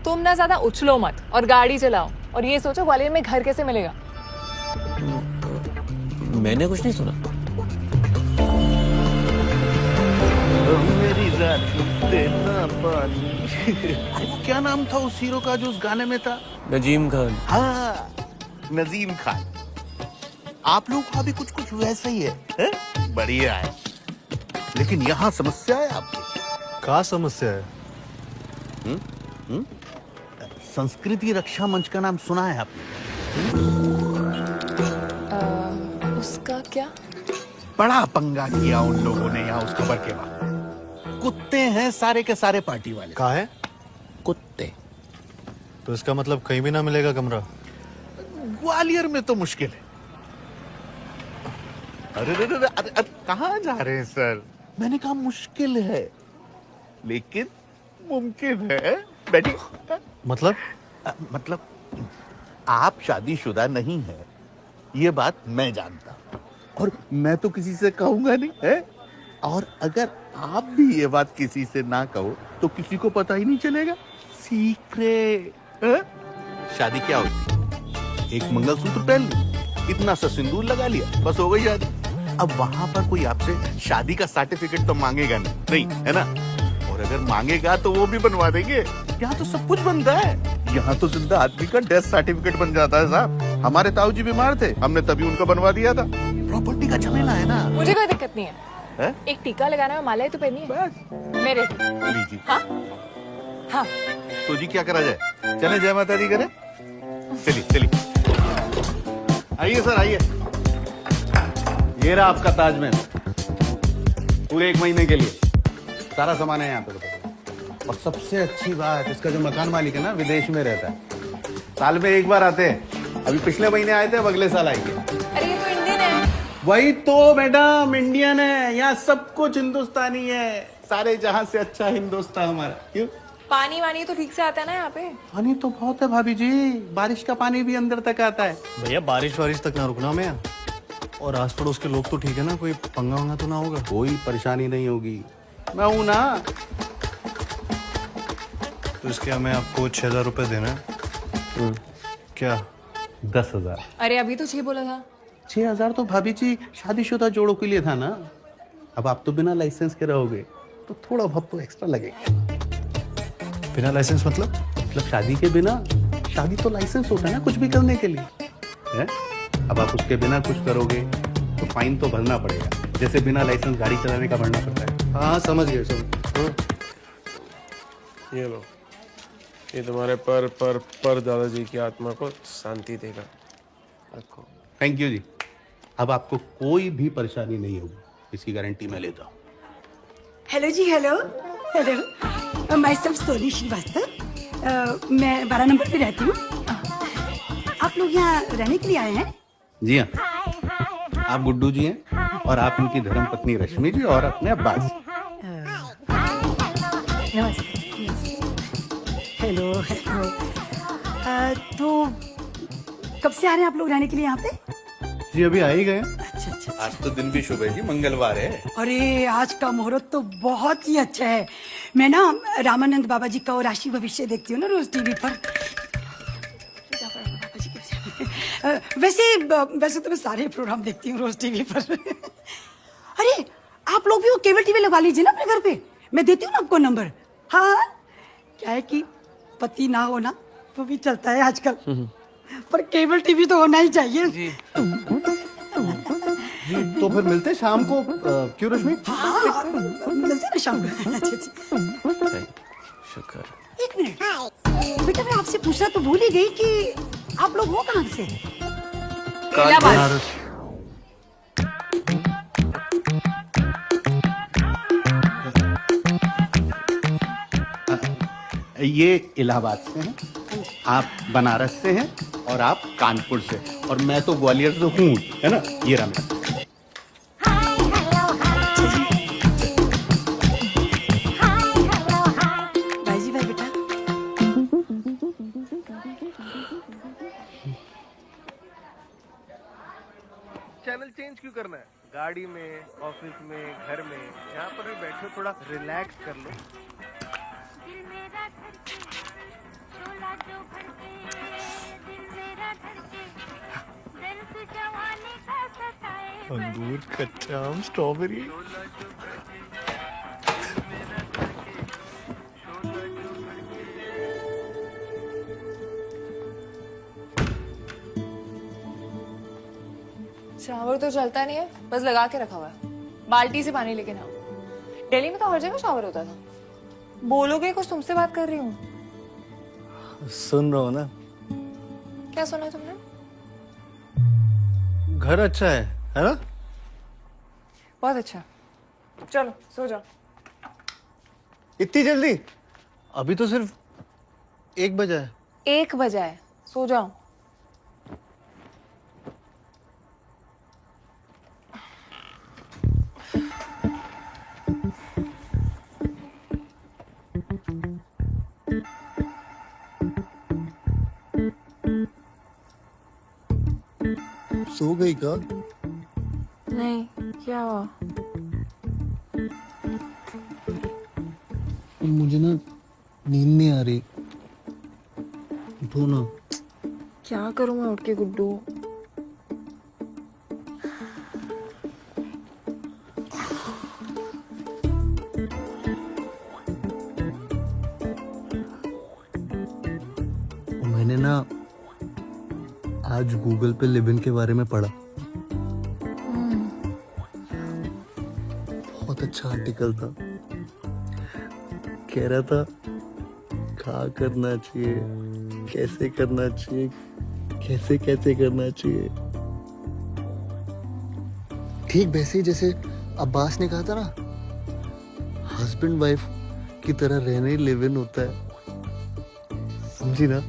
तुम ना ज्यादा उछलो मत और गाड़ी चलाओ, और ये सोचो ग्वालियर में घर कैसे मिलेगा। मैंने कुछ नहीं सुना। मेरी देना पानी। क्या नाम था उस हीरो का जो उस गाने में था? नजीम खान। हाँ, नजीम खान। आप लोग का भी कुछ कुछ वैसा ही है? बढ़िया है। लेकिन यहाँ समस्या है आपकी। क्या समस्या है? संस्कृति रक्षा मंच का नाम सुना है आपने? उसका क्या? बड़ा पंगा किया उन लोगों ने यहाँ उस खबर के बाद। कुत्ते हैं सारे के सारे पार्टी वाले। कहाँ है? कुत्ते। तो इसका मतलब कहीं भी ना मिलेगा कमरा? ग्वालियर में तो मुश्किल है। अरे कहाँ जा रहे हैं सर? मैंने कहा मुश्किल है, लेकिन मुमकिन है। बैठिए। मतलब आप शादीशुदा नहीं है, ये बात मैं जानता, और मैं तो किसी से कहूंगा नहीं है। और अगर आप भी ये बात किसी से ना कहो तो किसी को पता ही नहीं चलेगा। सीक्रेट। शादी क्या होती? एक मंगलसूत्र पहन लिया, इतना सा सिंदूर लगा लिया, बस हो गई शादी। अब वहां पर कोई आपसे शादी का सर्टिफिकेट तो मांगेगा नहीं, है ना? और अगर मांगेगा तो वो भी बनवा देंगे। यहाँ तो सब कुछ बनता है। यहाँ तो जिंदा आदमी का डेथ सर्टिफिकेट बन जाता है साहब। हमारे ताऊ जी बीमार थे, हमने तभी उनका बनवा दिया था। प्रॉपर्टी का झमेला है ना। मुझे कोई दिक्कत नहीं है। एक टीका लगाना है, माला ही तो पहनी है मेरे। लीजिए। हाँ। तो जी क्या करा जाए? चले जय माता दी करें? चलिए। आइए सर, आइए। ये रहा आपका ताजमहल, पूरे 1 महीने के लिए। सारा सामान है यहाँ पे। और सबसे अच्छी बात, इसका जो मकान मालिक है ना, विदेश में रहता है। साल में 1 बार आते हैं। अभी पिछले महीने आए थे, अब अगले साल आएंगे। अरे ये तो इंडियन है। वही तो मैडम, इंडियन है। यहाँ सब कुछ हिंदुस्तानी है। सारे जहां से अच्छा हिंदुस्तान हमारा। क्यों? पानी वानी तो ठीक से आता है ना यहाँ पे? पानी तो बहुत है भाभी जी, बारिश का पानी भी अंदर तक आता है। भैया बारिश तक ना रुकना मैं। और आस पड़ोस के लोग तो ठीक है ना, कोई पंगा वंगा तो ना होगा? कोई परेशानी नहीं होगी, मैं हूं ना। तो इसके हमें आपको 6,000 रुपए देना है। क्या? 10,000। अरे अभी तो 6 बोला था। 6,000 तो भाभी जी शादीशुदा जोड़ों के लिए था ना। अब आप तो बिना लाइसेंस के रहोगे तो थोड़ा बहुत तो एक्स्ट्रा लगेगा। बिना लाइसेंस मतलब शादी के बिना? शादी तो लाइसेंस होता है ना कुछ भी करने के लिए, है? अब आप उसके बिना कुछ करोगे तो फाइन तो भरना पड़ेगा, जैसे बिना लाइसेंस गाड़ी चलाने का भरना पड़ता है। हाँ समझ गए सब। ये लो, ये तुम्हारे पर दादाजी की आत्मा को शांति देगा। रखो। थैंक यू जी। अब आपको कोई भी परेशानी नहीं होगी, इसकी गारंटी मैं लेता हूँ। हेलो जी, हेलो। मैं सब सोनी श्रीवास्तव, मैं 12 नंबर पे रहती हूँ। आप लोग यहाँ रहने के लिए आए हैं? जी हाँ, आप गुड्डू जी हैं और आप इनकी धर्मपत्नी रश्मि जी और अपने अब्बास। नमस्ते। हेलो। तो कब से आ रहे हैं आप लोग रहने के लिए यहाँ पे? जी अभी आ ही गए। अच्छा। आज तो दिन भी शुभ है जी, मंगलवार है। अरे आज का मुहूर्त तो बहुत ही अच्छा है। मैं ना रामानंद बाबा जी का राशि भविष्य देखती हूँ ना रोज टीवी पर। वैसे तो मैं सारे प्रोग्राम देखती हूँ रोज टीवी पर। अरे आप लोग भी वो केबल टीवी लगवा लीजिए ना अपने घर पे, मैं देती हूँ ना आपको नंबर। हाँ, क्या है कि पति ना होना वो भी चलता है आजकल, पर केबल टीवी तो होना ही चाहिए जी। तो फिर मिलते शाम को, क्यों रश्मि? हाँ, मिलते ना शाम को। अच्छा। शुक्र। एक मिनट बेटा, मैं आपसे पूछना तो भूल ही गई कि आप लोग हो कहाँ से? बनारस। ये इलाहाबाद से हैं, आप बनारस से हैं, और आप कानपुर से, और मैं तो ग्वालियर से हूँ, है ना? ये रहा मेरा। भाई जी भाई बेटा, चैनल चेंज क्यों करना है? गाड़ी में, ऑफिस में, घर में, यहाँ पर भी बैठो, थोड़ा रिलैक्स कर लो। अंगूर, कच्चा आम, स्ट्रॉबेरी। शावर तो चलता नहीं है, बस लगा के रखा हुआ है। बाल्टी से पानी लेके ना। दिल्ली में तो हर जगह शावर होता था। बोलोगे कुछ, तुमसे बात कर रही हूँ। सुन रहा हूँ ना। क्या सुना तुमने? घर अच्छा है ना? बहुत अच्छा। चलो सो जाओ। इतनी जल्दी? अभी तो सिर्फ 1 बजा है। 1 बजा है, सो जाओ। सो गई का? नहीं, क्या हुआ? मुझे ना नींद नहीं आ रही। उठो ना। क्या करूं मैं उठ के गुड्डू? मैंने ना आज गूगल पे लिव इन के बारे में पढ़ा। बहुत अच्छा आर्टिकल था। कह रहा था क्या करना चाहिए, कैसे करना चाहिए, कैसे कैसे करना चाहिए। ठीक वैसे ही जैसे अब्बास ने कहा था ना, हस्बैंड वाइफ की तरह रहना ही लिव इन होता है। समझी ना?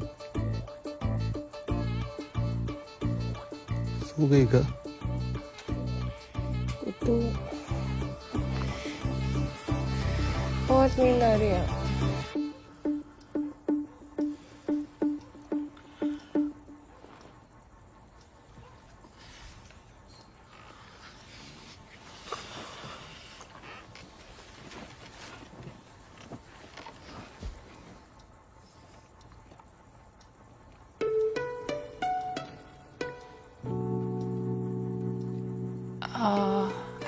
सो गई का? गुड्डू, बहुत नींद आ रही है।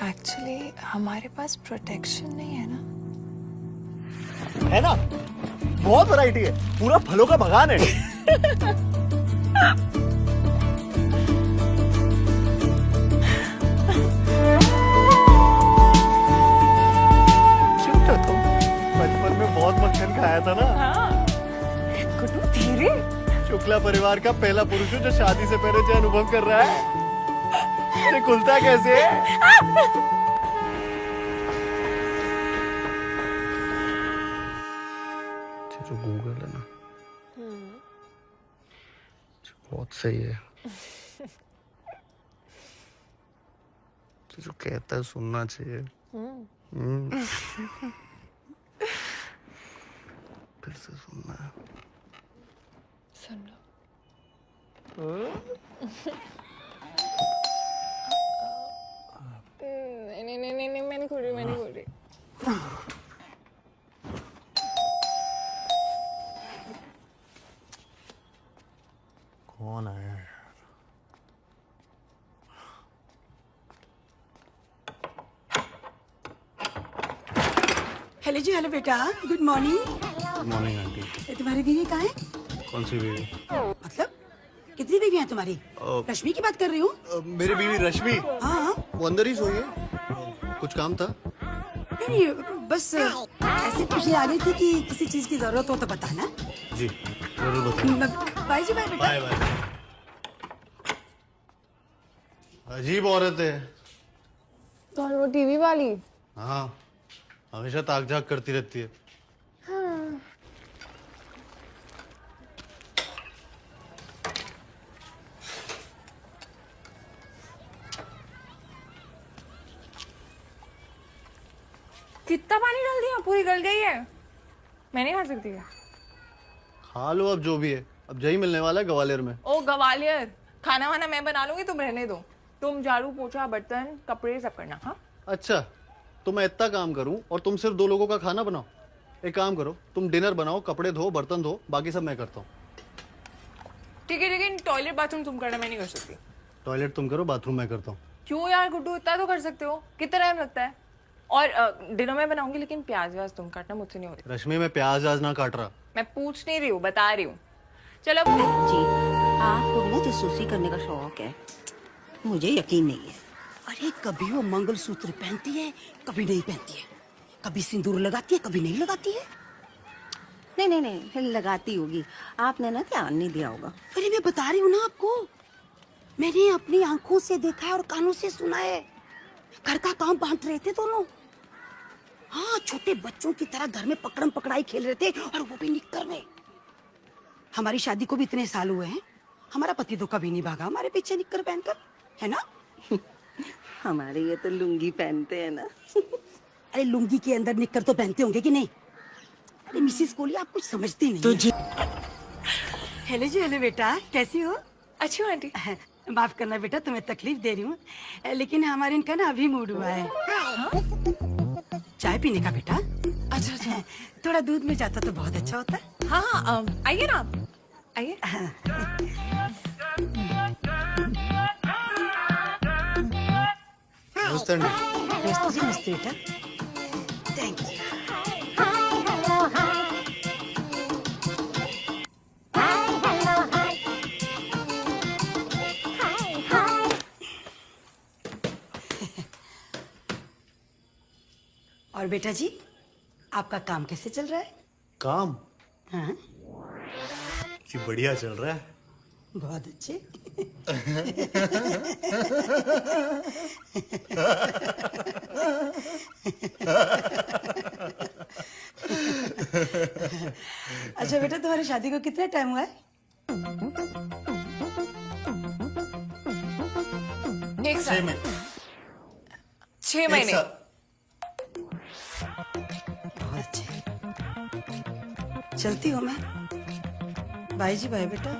एक्चुअली हमारे पास प्रोटेक्शन नहीं है ना। है ना? बहुत वैरायटी है, पूरा फलों का बागान है। छोटा तुम बचपन में बहुत मक्खन खाया था ना? हाँ। गुड्डू धीरे। शुक्ला परिवार का पहला पुरुष हूँ जो शादी से पहले जो अनुभव कर रहा है। अरे खुलता कैसे है? जो गूगल है ना, बहुत सही है। तो जो कहता है सुनना चाहिए। फिर से सुनना है। सुन लो। नहीं, मैं नहीं खोल रही। कौन आया है? हेलो जी, हेलो बेटा, good morning. Good morning aunty. ये तुम्हारी बीवी कहाँ है? कौन सी बीवी? मतलब कितनी बीवी हैं तुम्हारी? रश्मि की बात कर रही हूँ। मेरी बीवी रश्मि? हाँ, वो अंदर ही सोई है। कुछ काम था? नहीं, बस ऐसे पूछने आ रही थी कि किसी चीज की जरूरत हो तो बताना। जी जरूर बताऊँ। बाय जी, बाय बेटा। Bye bye. अजीब औरत है। कौन? वो टीवी वाली? हाँ, हमेशा ताक झाक करती रहती है। हाँ। कितना पानी डाल दिया? पूरी गल गई है। मैं नहीं खा सकती है। खा लो अब जो भी है, अब जही मिलने वाला है ग्वालियर में। ओ ग्वालियर, खाना वाना मैं बना लूंगी, तुम रहने दो। तुम झाड़ू पोछा बर्तन कपड़े सब करना। हाँ अच्छा, तो मैं इतना काम करूं और तुम सिर्फ 2 लोगों का खाना बनाओ? एक काम करो, तुम डिनर बनाओ, कपड़े धो, बर्तन धो, बाकी सब मैं करता हूँ। ठीक है, लेकिन टॉयलेट बाथरूम तुम करना, मैं नहीं कर सकती। टॉयलेट तुम करो, बाथरूम मैं करता हूँ। क्यों यार गुड्डू, इतना तो कर सकते हो। कितना टाइम लगता है? और डिनर में बनाऊंगी, लेकिन प्याज व्याज तुम काटना, मुझसे नहीं हो रही। रश्मि, मैं प्याज आज ना काट रहा। मैं पूछ नहीं रही हूँ, बता रही हूँ। चलो जी, आपको ना जासूसी करने का शौक है, मुझे यकीन नहीं है। अरे कभी वो मंगलसूत्र पहनती है, कभी नहीं पहनती है, कभी सिंदूर लगाती है, कभी नहीं लगाती है। नहीं लगाती होगी, आपने ना ध्यान नहीं दिया होगा। अरे मैं बता रही हूँ ना आपको, मैंने अपनी आंखों से देखा है और कानों से सुना है। घर का काम बांट रहे थे दोनों। हाँ, छोटे बच्चों की तरह घर में पकड़म पकड़ाई खेल रहे थे, और वो भी निक्कर में। हमारी शादी को भी इतने साल हुए हैं, हमारा पति तो कभी नहीं भागा हमारे पीछे निक्कर पहनकर, है ना? हमारे ये तो लुंगी पहनते हैं ना। अरे लुंगी के अंदर निक्कर तो पहनते होंगे कि नहीं? अरे मिसेस कोहली, आप कुछ समझती नहीं। हेलो जी, हेलो बेटा, कैसी हो? अच्छी हो आंटी। माफ करना बेटा, तुम्हें तकलीफ दे रही हूँ, लेकिन हमारे इनका ना अभी मूड हुआ है चाय पीने का बेटा। अच्छा, थोड़ा दूध में जाता तो बहुत अच्छा होता। हाँ, आइए ना, आइए। नमस्ते बेटा। Thank you. और बेटा जी, आपका काम कैसे चल रहा है? काम? हाँ, जी बढ़िया चल रहा है। बहुत अच्छे। अच्छा बेटा, तुम्हारी शादी को कितना टाइम हुआ है? 1 साल। 6 महीने। बहुत अच्छे। चलती हूँ मैं। बाय जी, बाय बेटा।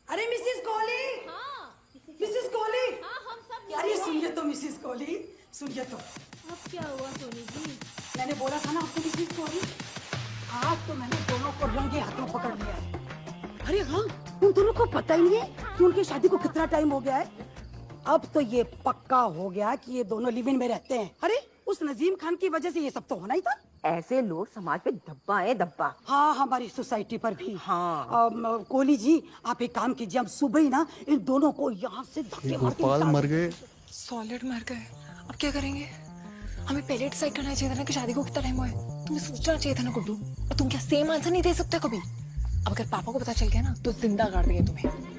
अरे मिसेस कोहली, मिसेस कोहली, अरे सुनिए तो मिसेस कोहली, सुनिए तो। अब क्या हुआ सोनी जी? मैंने बोला था ना आपको मिसेस कोहली, आज तो मैंने दोनों को रंगे हाथों पकड़ लिया है। अरे हाँ, उन दोनों को पता ही नहीं है कि उनकी शादी को कितना टाइम हो गया है। अब तो ये पक्का हो गया कि ये दोनों लिव इन में रहते हैं। अरे उस नजीम खान की वजह से ये सब तो होना ही था। ऐसे लोग समाज पे धब्बा है, धब्बा। हाँ, हमारी सोसाइटी पर भी। हाँ। कोहली जी, आप एक काम कीजिए, हम सुबह ही ना इन दोनों को यहाँ से धक्के मार के गोपाल मर गए। सॉलिड मर गए, अब क्या करेंगे? हमें पहले डिसाइड करना चाहिए था ना कि शादी को कितना टाइम हुआ है। तुम्हें सोचना चाहिए था ना गुड्डू, और तुम क्या सेम आंसर नहीं दे सकते कभी? अब अगर पापा को पता चल गया ना तो जिंदा गाड़ देंगे तुम्हें।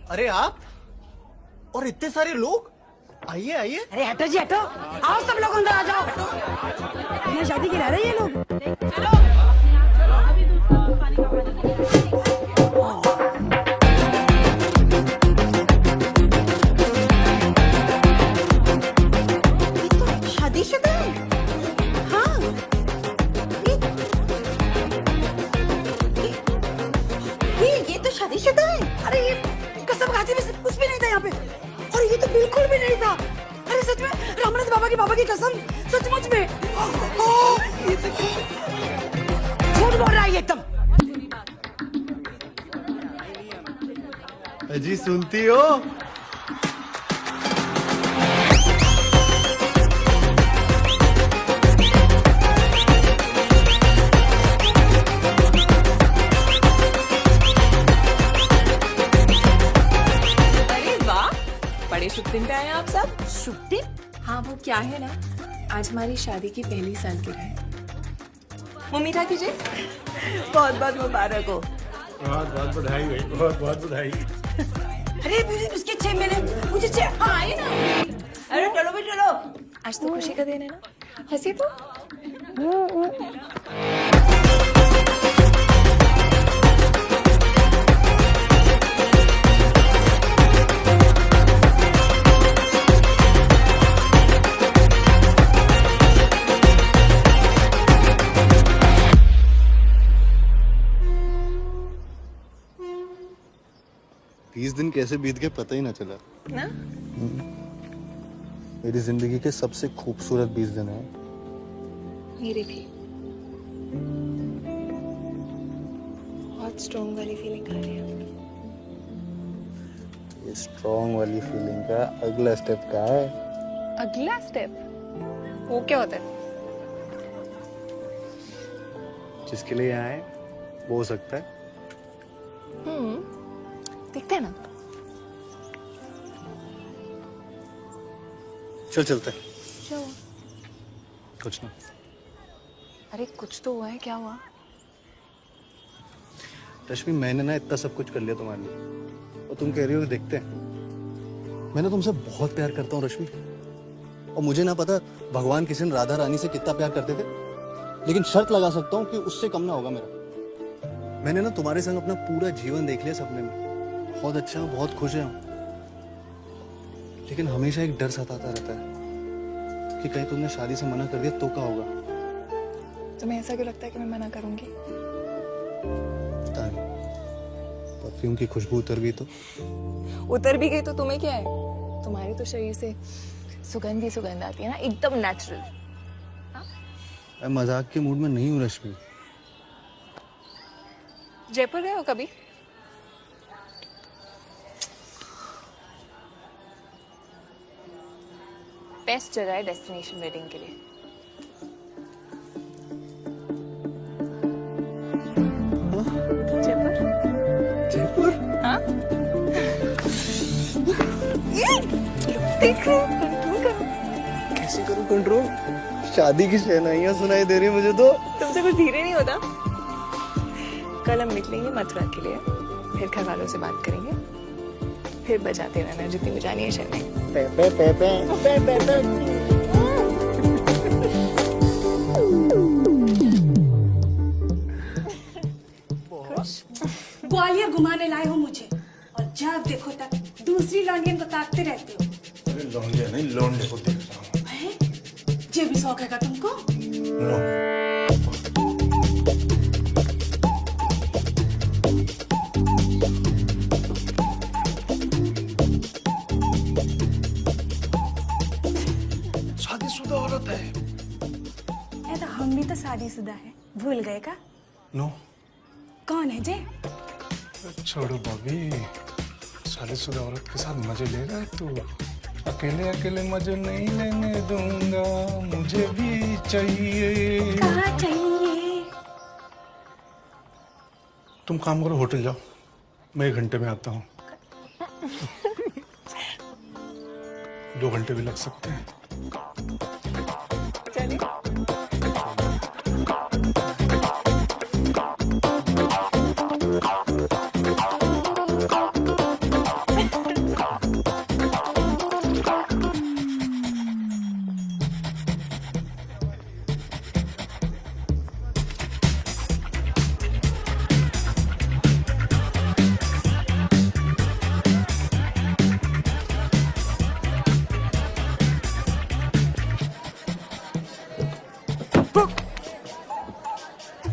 अरे आप और इतने सारे लोग, आइए आइए। अरे हटो जी हटो, आओ सब लोग अंदर आ जाओ। बिना शादी के रह रहे हैं ये लोग। शादीशुदा है? हाँ। ये तो शादीशुदा है। अरे ये कसम खाती में कुछ भी नहीं था यहाँ पे, और ये तो बिल्कुल भी नहीं था। अरे सच में, रामनाथ बाबा की कसम, सचमुच में। ये तो झूठ बोल रहा है ये एकदम। अजी सुनती हो? बड़े शुभ दिन पे आए हैं आप सब। शुभ दिन? हाँ वो क्या है ना, आज हमारी शादी की पहली सालगिरह है। मुंह मीठा कीजिए। बहुत बहुत मुबारक हो। बहुत बहुत बधाई भाई, बहुत बहुत बधाई। अरे बिस्किट चाहिए मैंने, मुझे चाहिए। हाँ आइए ना। अरे चलो भी चलो। आज तो खुशी का दिन है ना, हंसी तो। बीस दिन कैसे बीत गए पता ही ना चला ना? मेरी जिंदगी के सबसे खूबसूरत 20 दिन है। मेरे भी बहुत स्ट्रॉन्ग वाली फीलिंग आ रही है। ये स्ट्रॉन्ग वाली फीलिंग का अगला स्टेप क्या है? अगला स्टेप वो क्या होता है? जिसके लिए आए वो हो सकता है। देखते हैं ना। चल चलते हैं। क्या हुआ? कुछ ना। अरे कुछ तो हुआ है, क्या हुआ? रश्मि मैंने ना इतना सब कुछ कर लिया तुम्हारे लिए और तुम कह रही हो कि देखते हैं। मैंने तुमसे बहुत प्यार करता हूँ रश्मि, और मुझे ना पता भगवान किशन राधा रानी से कितना प्यार करते थे, लेकिन शर्त लगा सकता हूँ कि उससे कम ना होगा मेरा। मैंने ना तुम्हारे संग अपना पूरा जीवन देख लिया सपने में, बहुत अच्छा हूँ, बहुत खुश है, लेकिन हमेशा एक डर सताता रहता है कि कहीं तुमने शादी से मना कर दिया तो क्या होगा। तुम्हें ऐसा क्यों लगता है कि मैं मना करूंगी? पता नहीं, परफ्यूम की खुशबू उतर भी तो उतर भी गई तो तुम्हें क्या है? तुम्हारे तो शरीर से सुगंध ही सुगंध आती है ना, एकदम नेचुरल। मैं मजाक के मूड में नहीं हूँ रश्मि। जयपुर गए हो कभी? बेस्ट जगह है डेस्टिनेशन वेडिंग के लिए। जयपुर? जयपुर? हाँ? देख रहे हो, कंट्रोल करो। कैसे करूँ कंट्रोल? शादी की शहनाइयाँ सुनाई दे रही है मुझे तो। तुमसे कुछ धीरे नहीं होता? कल हम निकलेंगे मथुरा के लिए, फिर घर वालों से बात करेंगे, फिर बजाते रहना जितनी बजानी है शहनाई। ग्वालियर घुमाने लाए हो मुझे, और जब देखो तब दूसरी लौंडियन को ताकते रहते हो। अरे लौंडिया नहीं, लौंडे को देख रहा हूँ। ये भी शौक है क्या तुमको? नो। शादीशुदा औरत है। तो हम भी तो शादीशुदा है, भूल गए का? नो। कौन है जे? छोड़ो बॉबी, शादीशुदा औरत के साथ मजे लेगा तू। अकेले अकेले मजे नहीं लेने दूंगा, मुझे भी चाहिए। कहाँ चाहिए? तुम काम करो, होटल जाओ, मैं 1 घंटे में आता हूँ। 2 घंटे भी लग सकते हैं। चलिए।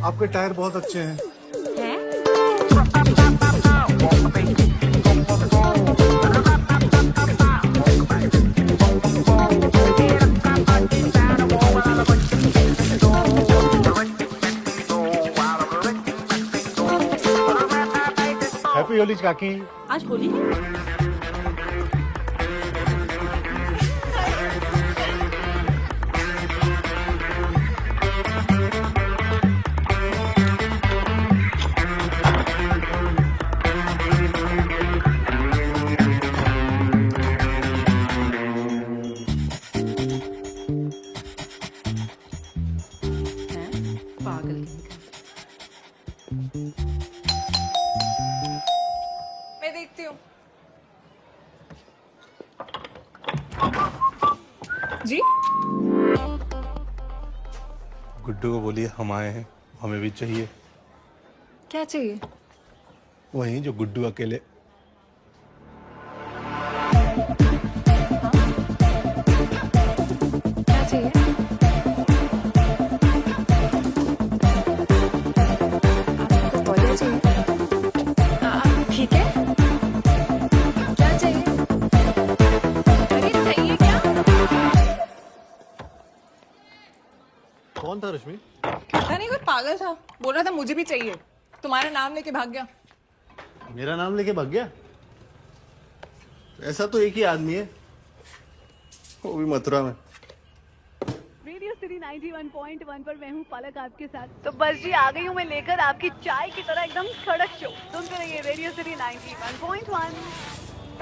आपके टायर बहुत अच्छे हैं। हैप्पी होली काकी। आज होली है? जी गुड्डू को बोलिए हम आए हैं, हमें भी चाहिए क्या चाहिए? वही जो गुड्डू अकेले। क्या चाहिए? आपको तौलिया चाहिए? ठीक है, क्या चाहिए? अरे चाहिए क्या? कौन था रश्मि? पता नहीं, कोई पागल था, बोल रहा था मुझे भी चाहिए, तुम्हारा नाम लेके भाग गया। मेरा नाम लेके भाग गया? ऐसा तो एक ही आदमी है, वो भी मथुरा में। रेडियो सिटी 91.1 पर मैं हूँ पलक आपके साथ। तो बस जी आ गई हूँ मैं लेकर आपकी चाय की तरह एकदम कड़क शो। सुनते रहिए रेडियो सिटी 91.1।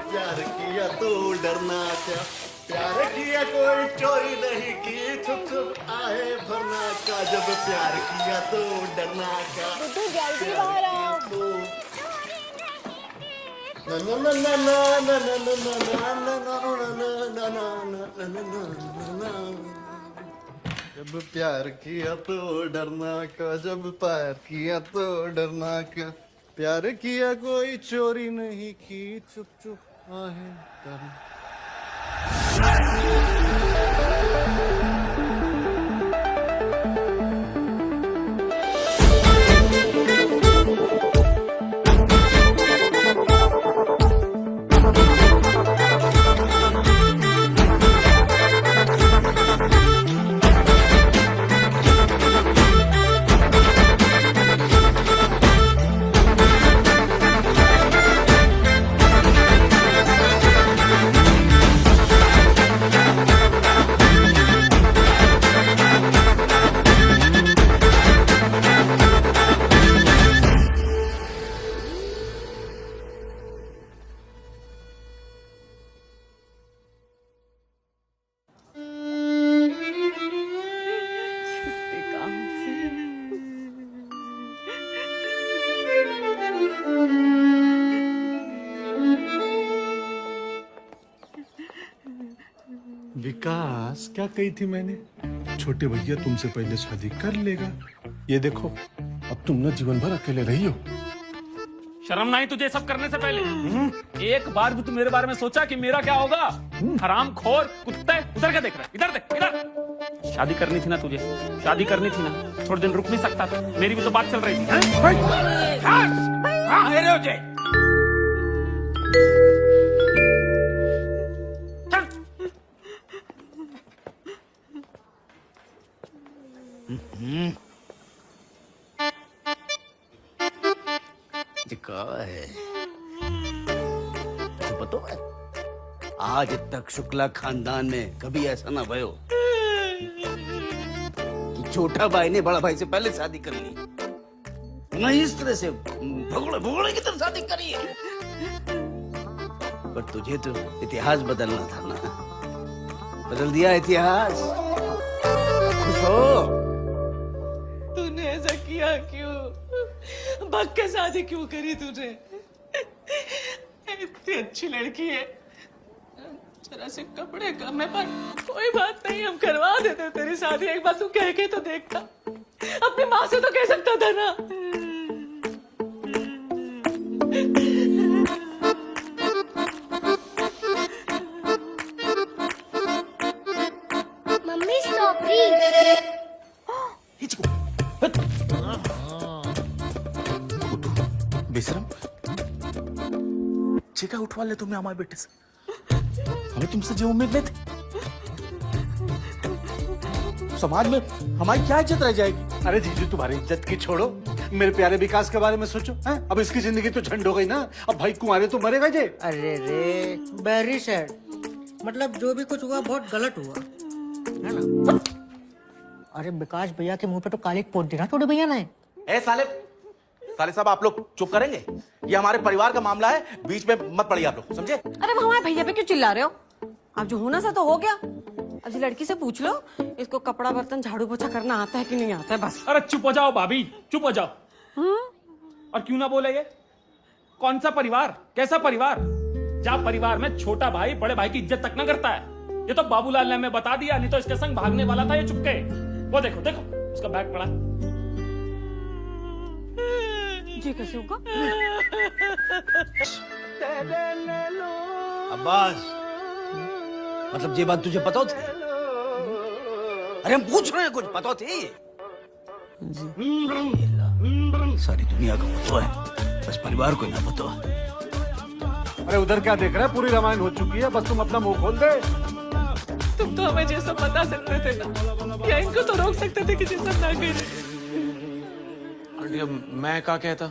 प्यार किया तो डरना क्या, प्यार किया कोई चोरी नहीं की, छुप छुप आए भरना का, जब प्यार किया तो डरना क्या। बुद्धू जल्दी बाहर आओ। ना ना ना ना ना ना ना ना ना ना ना ना, जब प्यार किया तो डरना का, जब प्यार किया तो डरना का, प्यार किया कोई चोरी नहीं की, चुप चुप आहे डरना। विकास, क्या कही थी मैंने? छोटे भैया तुमसे पहले शादी कर लेगा। ये देखो, अब तुम ना जीवन भर अकेले रही हो। शर्म नहीं तुझे सब करने से पहले? एक बार भी तू मेरे बारे में सोचा कि मेरा क्या होगा? हराम खोर कुत्ते, उधर क्या देख रहा है? इधर देख, इधर। शादी करनी थी ना तुझे, शादी करनी थी ना, थोड़े दिन रुक नहीं सकता था? मेरी भी तो बात चल रही थी। है तो पता है, आज तक शुक्ला खानदान में कभी ऐसा ना भयो कि छोटा भाई ने बड़ा भाई से पहले शादी कर ली, नहीं इस तरह से भगोड़े भगोड़े की तरह शादी करी है। पर तुझे तो इतिहास बदलना था ना, बदल दिया इतिहास। खुश हो? तूने ऐसा किया क्यों? भाग के शादी क्यों करी तूने? इतनी अच्छी लड़की है, जरा से कपड़े कम है, पर कोई बात नहीं, हम करवा देते तेरी शादी। एक बार तू कह के तो देखता, अपनी माँ से तो कह सकता था ना। Mummy strawberry. बेशरम, चिका उठवा ले तुम्हें हमारे बेटे से। हमें तुमसे जो उम्मीद नहीं थी। समाज में हमारी क्या इज्जत रह जाएगी? अरे जीजू, तुम्हारी इज्जत की छोड़ो, मेरे प्यारे विकास के बारे में सोचो। हैं? अब इसकी जिंदगी तो झंड हो गई ना, अब भाई कुंवारे तो मरेगा जे। अरे रे, वेरी सैड। मतलब जो भी कुछ हुआ बहुत गलत हुआ, है ना? अरे विकास भैया के मुंह पे तो काली पोत देना थोड़े भैया ने। ए साले साहब, आप लोग चुप करेंगे? ये हमारे परिवार का मामला है, बीच में मत पड़िए आप लोग, समझे? अरे वो हमारे भैया पे क्यों चिल्ला रहे हो? अब जो होना सा तो हो गया। अब लड़की से पूछ लो, इसको कपड़ा बर्तन झाड़ू पोछा करना आता है कि नहीं आता है, बस। अरे चुप हो जाओ भाभी, चुप हो जाओ। और क्यों ना बोले ये? कौन सा परिवार, कैसा परिवार? जहाँ परिवार में छोटा भाई बड़े भाई की इज्जत तक ना करता है। ये तो बाबूलाल ने हमें बता दिया, नहीं तो इसके संग भागने वाला था ये चुपके। वो देखो देखो उसका बैग पड़ा। ये कैसे होगा? अब्बास, मतलब ये बात तुझे पता थी? अरे हम पूछ रहे हैं, कुछ पता थी? सारी दुनिया का पता है, बस परिवार को ही ना पता। अरे उधर क्या देख रहा है? पूरी रामायण हो चुकी है, बस तुम अपना मुंह खोल दे। तुम तो हमें ये सब बता सकते थे ना, या इनको तो रोक सकते थे कि ये सब ना करे। आंटी अब मैं क्या कहता?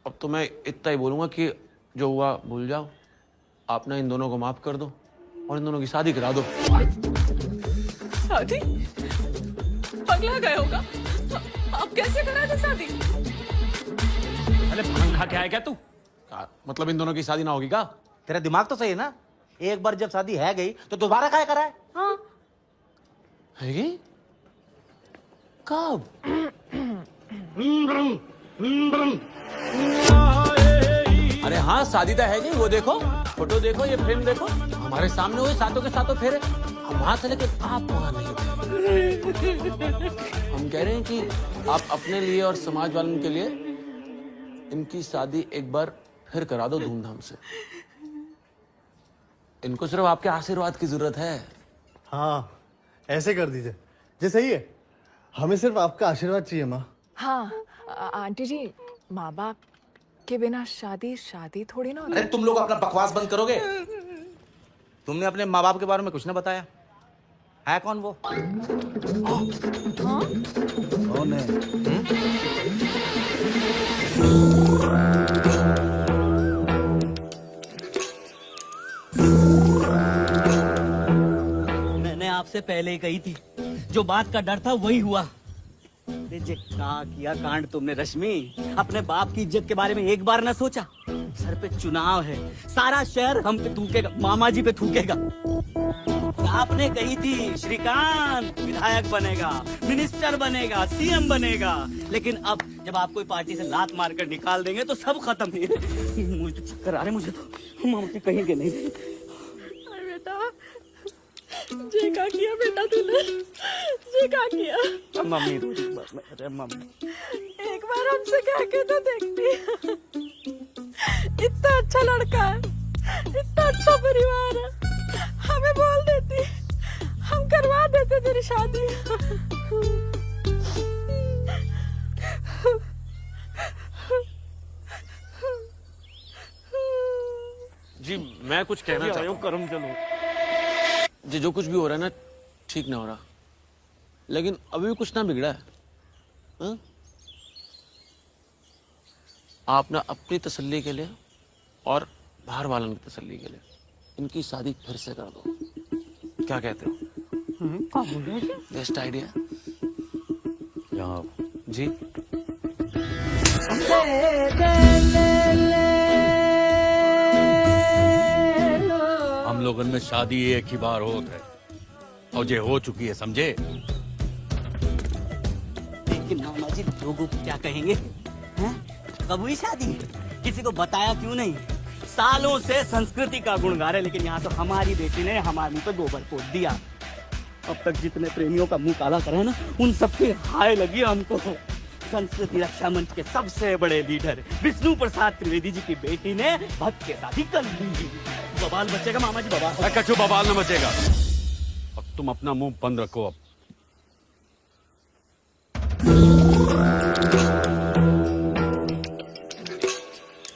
अब तो मैं इतना ही बोलूंगा कि जो हुआ भूल जाओ, आप ना इन दोनों को माफ कर दो और इन दोनों की शादी करा दो। शादी? पगला गए होगा? अब कैसे करा दे शादी? अरे भांग खा के आया क्या तू? मतलब इन दोनों की शादी ना होगी क्या? तेरा दिमाग तो सही है ना? एक बार जब शादी है गई तो दोबारा क्या कराए? हाँ हैगी? कब? अरे हाँ शादी तो है जी, वो देखो फोटो देखो, ये फिल्म देखो, हमारे सामने हुए सातों के सातों फेरे। अब वहां से लेकर आप वहां नहीं। हम कह रहे हैं कि आप अपने लिए और समाज वालों के लिए इनकी शादी एक बार फिर करा दो धूमधाम से। इनको सिर्फ आपके आशीर्वाद की जरूरत है। हाँ ऐसे कर दीजिए, जी सही है, हमें सिर्फ आपका आशीर्वाद चाहिए माँ। हाँ आंटी जी, माँ बाप के बिना शादी शादी थोड़ी ना होती। अरे तुम लोग अपना बकवास बंद करोगे? तुमने अपने माँ बाप के बारे में कुछ ना बताया। है कौन वो? कौन है? मैंने आपसे पहले ही कही थी, जो बात का डर था वही हुआ। जे क्या किया कांड तुमने रश्मि? अपने बाप की इज्जत के बारे में एक बार न सोचा? सर पे चुनाव है, सारा शहर हम पे थूकेगा, मामा जी पे थूकेगा। आपने कही थी श्रीकांत विधायक बनेगा, मिनिस्टर बनेगा, सीएम बनेगा, लेकिन अब जब आप कोई पार्टी से लात मारकर निकाल देंगे तो सब खत्म है। मुझे तो चक्कर आ रहे, मुझे तो मामा जी कहेंगे नहीं। बेटा ये क्या किया बेटा तूने? ये क्या किया? मम्मी अरे मम्मी एक बार हमसे कह के तो देखती। इतना अच्छा लड़का है, इतना अच्छा परिवार है, हमें बोल देती, हम करवा देते तेरी शादी। जी मैं कुछ कहना चाहता हूँ। करम चलो जी जो कुछ भी हो रहा है ना, ठीक ना हो रहा, लेकिन अभी भी कुछ ना बिगड़ा है। हा? आप ना अपनी तसल्ली के लिए और बाहर वालों की तसल्ली के लिए इनकी शादी फिर से कर दो। क्या कहते हो? Best idea. यहाँ जी हम लोगन में शादी एक ही बार होत है और ये हो चुकी है, समझे? लेकिन मामा जी लोगों को क्या कहेंगे? हैं? कब हुई शादी? किसी को बताया क्यों नहीं? सालों से संस्कृति का गुण गा रहे, लेकिन यहाँ तो हमारी बेटी ने हमारे मुंह पे गोबर पोत दिया। अब तक जितने प्रेमियों का मुंह काला करा है ना, उन सबकी हाय लगी हमको। संस्कृति रक्षा मंच के सबसे बड़े लीडर विष्णु प्रसाद त्रिवेदी जी की बेटी ने भक्त के शादी कर ली। बवाल बचेगा मामा जी, बवाल। कछु बवाल न बचेगा। अब तुम अपना मुंह बंद रखो। अब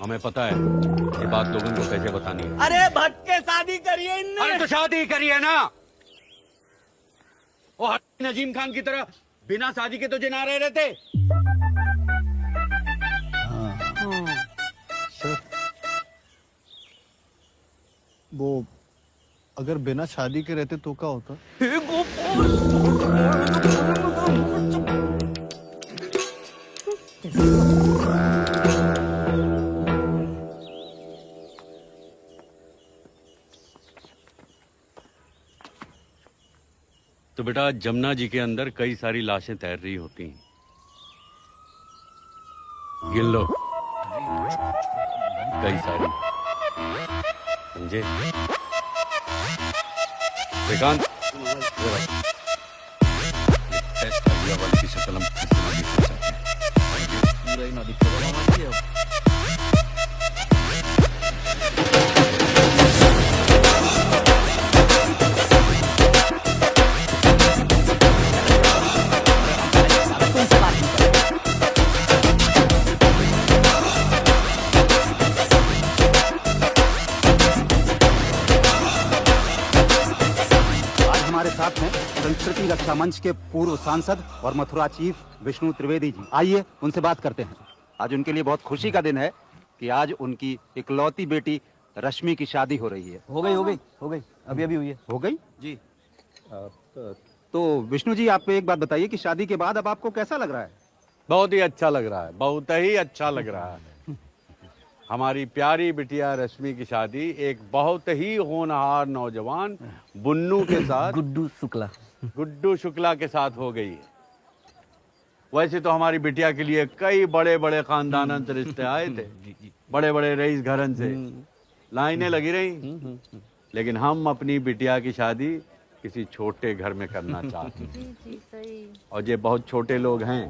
हमें पता है ये बात लोगों को कैसे बतानी है। अरे भक्त के शादी करिए इनने। अरे तो शादी करिए ना। वो नजीम खान की तरह बिना शादी के तो जना रहे रहते। वो अगर बिना शादी के रहते तो क्या होता? तो बेटा जमुना जी के अंदर कई सारी लाशें तैर रही होती हैं, गिन लो। कई सारी। समझे? श्रीकांत, टेस्ट हैदराबाद की शक्ल हम कितना भी कर सकते हैं। पूरा ही ना दिखेगा। हमारे साथ हैं संस्कृति रक्षा मंच के पूर्व सांसद और मथुरा चीफ विष्णु त्रिवेदी जी। आइए उनसे बात करते हैं। आज उनके लिए बहुत खुशी का दिन है कि आज उनकी इकलौती बेटी रश्मि की शादी हो रही है। हो गई अभी हुई है। हो गई जी। तो विष्णु जी, आप एक बात बताइए कि शादी के बाद अब आपको कैसा लग रहा है? बहुत ही अच्छा लग रहा है, बहुत ही अच्छा लग रहा है। हमारी प्यारी बिटिया रश्मि की शादी एक बहुत ही होनहार नौजवान बुन्नू के साथ, गुड्डू शुक्ला के साथ हो गई है। वैसे तो हमारी बिटिया के लिए कई बड़े बड़े खानदानन से रिश्ते आए थे, बड़े बड़े रईस घरन से लाइनें लगी रही, लेकिन हम अपनी बिटिया की शादी किसी छोटे घर में करना चाहते हैं। और ये बहुत छोटे लोग हैं,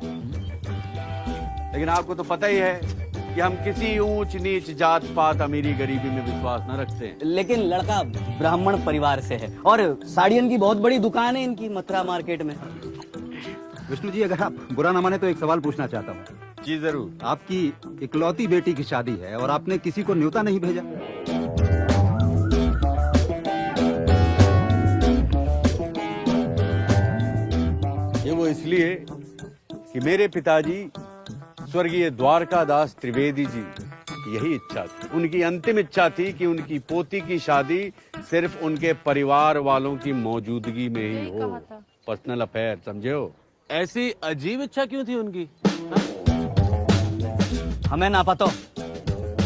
लेकिन आपको तो पता ही है कि हम किसी ऊंच नीच जात पात अमीरी गरीबी में विश्वास न रखते हैं। लेकिन लड़का ब्राह्मण परिवार से है और साड़ियन की बहुत बड़ी दुकान है इनकी मथुरा मार्केट में। विष्णु जी, अगर आप बुरा न माने तो एक सवाल पूछना चाहता हूँ। जी जरूर। आपकी इकलौती बेटी की शादी है और आपने किसी को न्योता नहीं भेजा? ये वो इसलिए कि मेरे पिताजी स्वर्गीय द्वारकादास त्रिवेदी जी की यही इच्छा थी। उनकी अंतिम इच्छा थी कि उनकी पोती की शादी सिर्फ उनके परिवार वालों की मौजूदगी में ही हो। पर्सनल अफेयर, समझे हो? ऐसी अजीब इच्छा क्यों थी उनकी? हमें ना पता,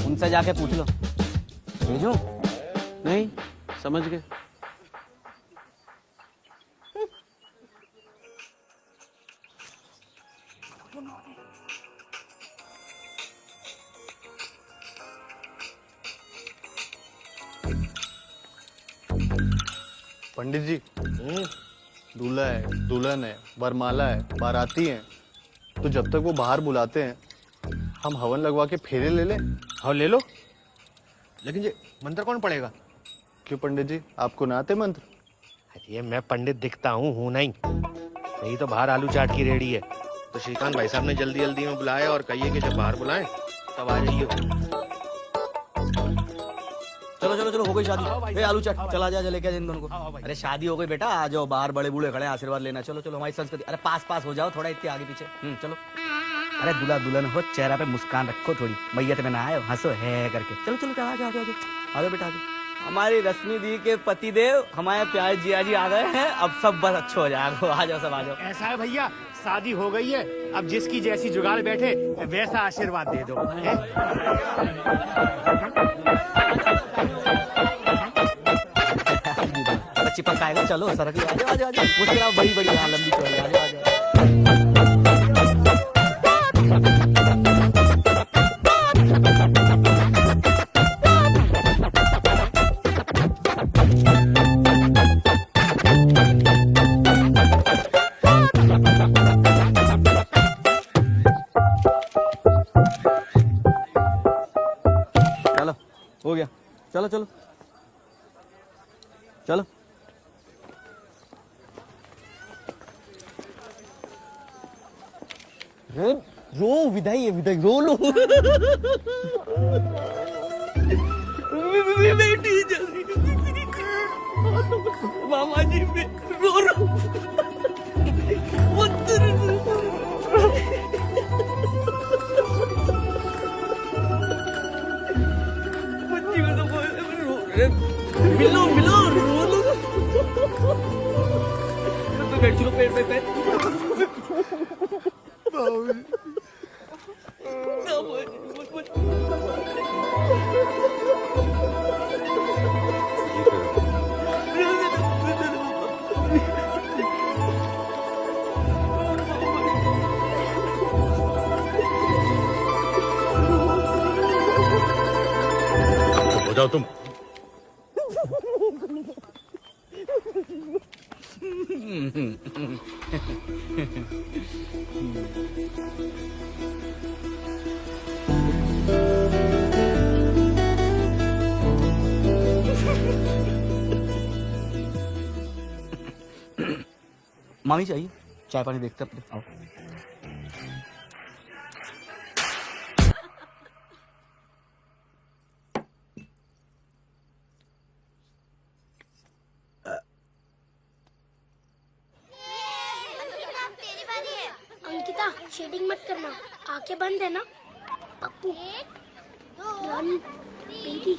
उनसे जाके पूछ लो। भेजूं? नहीं, समझ गए। पंडित जी, दूल्हा है, दुल्हन है, वरमाला है, बाराती हैं, तो जब तक वो बाहर बुलाते हैं हम हवन लगवा के फेरे ले लें। हाँ ले लो, लेकिन ये मंत्र कौन पढ़ेगा? क्यों पंडित जी, आपको ना आते मंत्र? ये मैं पंडित दिखता हूँ नहीं। नहीं तो बाहर आलू चाट की रेडी है। तो श्रीकांत भाई साहब ने जल्दी जल्दी में बुलाया और कहिए कि जब बाहर बुलाएं तब आ जाइए। चलो चलो चलो, हो गई शादी। आलू चाट चला जा, लेके इन दोनों को। अरे शादी हो गई बेटा, आ जाओ, बाहर बड़े बूढ़े खड़े, आशीर्वाद लेना। चलो चलो, हमारी संस्कृति। अरे पास हो जाओ थोड़ा, इतने आगे पीछे। चलो। अरे दूल्हा दुल्हन हो, चेहरा पे मुस्कान रखो थोड़ी। मैयत में ना आए, हंसो है करके। चलो चलो, आ जाओ आ जाओ बेटा, आ जाओ। हमारी रश्मि दी के पतिदेव हमारे प्यारे जिया जी आ गए हैं। अब सब बस अच्छा हो जाएगा। आ जाओ सब, आ जाओ। ऐसा है भैया, शादी हो गई है, अब जिसकी जैसी जुगाड़ बैठे वैसा आशीर्वाद दे दो। बच्ची पकाएगा। चलो सरक, आ जाओ आ जाओ। मुझसे आप बड़ी बड़ी लंबी चौड़ी, आ जाओ। चलो हो गया, चलो चलो चलो। रो विदाई है, विदाई रो लो। बेटी जल्दी मामा जी रो बच्ची को तो मिलो मिलो रो लो। बैठ चलो, पेट पे हो जाओ तुम। मामी चाहिए चाय पानी देखते अपने आओ। अंकिता शेडिंग मत करना, आंखें बंद है ना। पप्पू 1 बेबी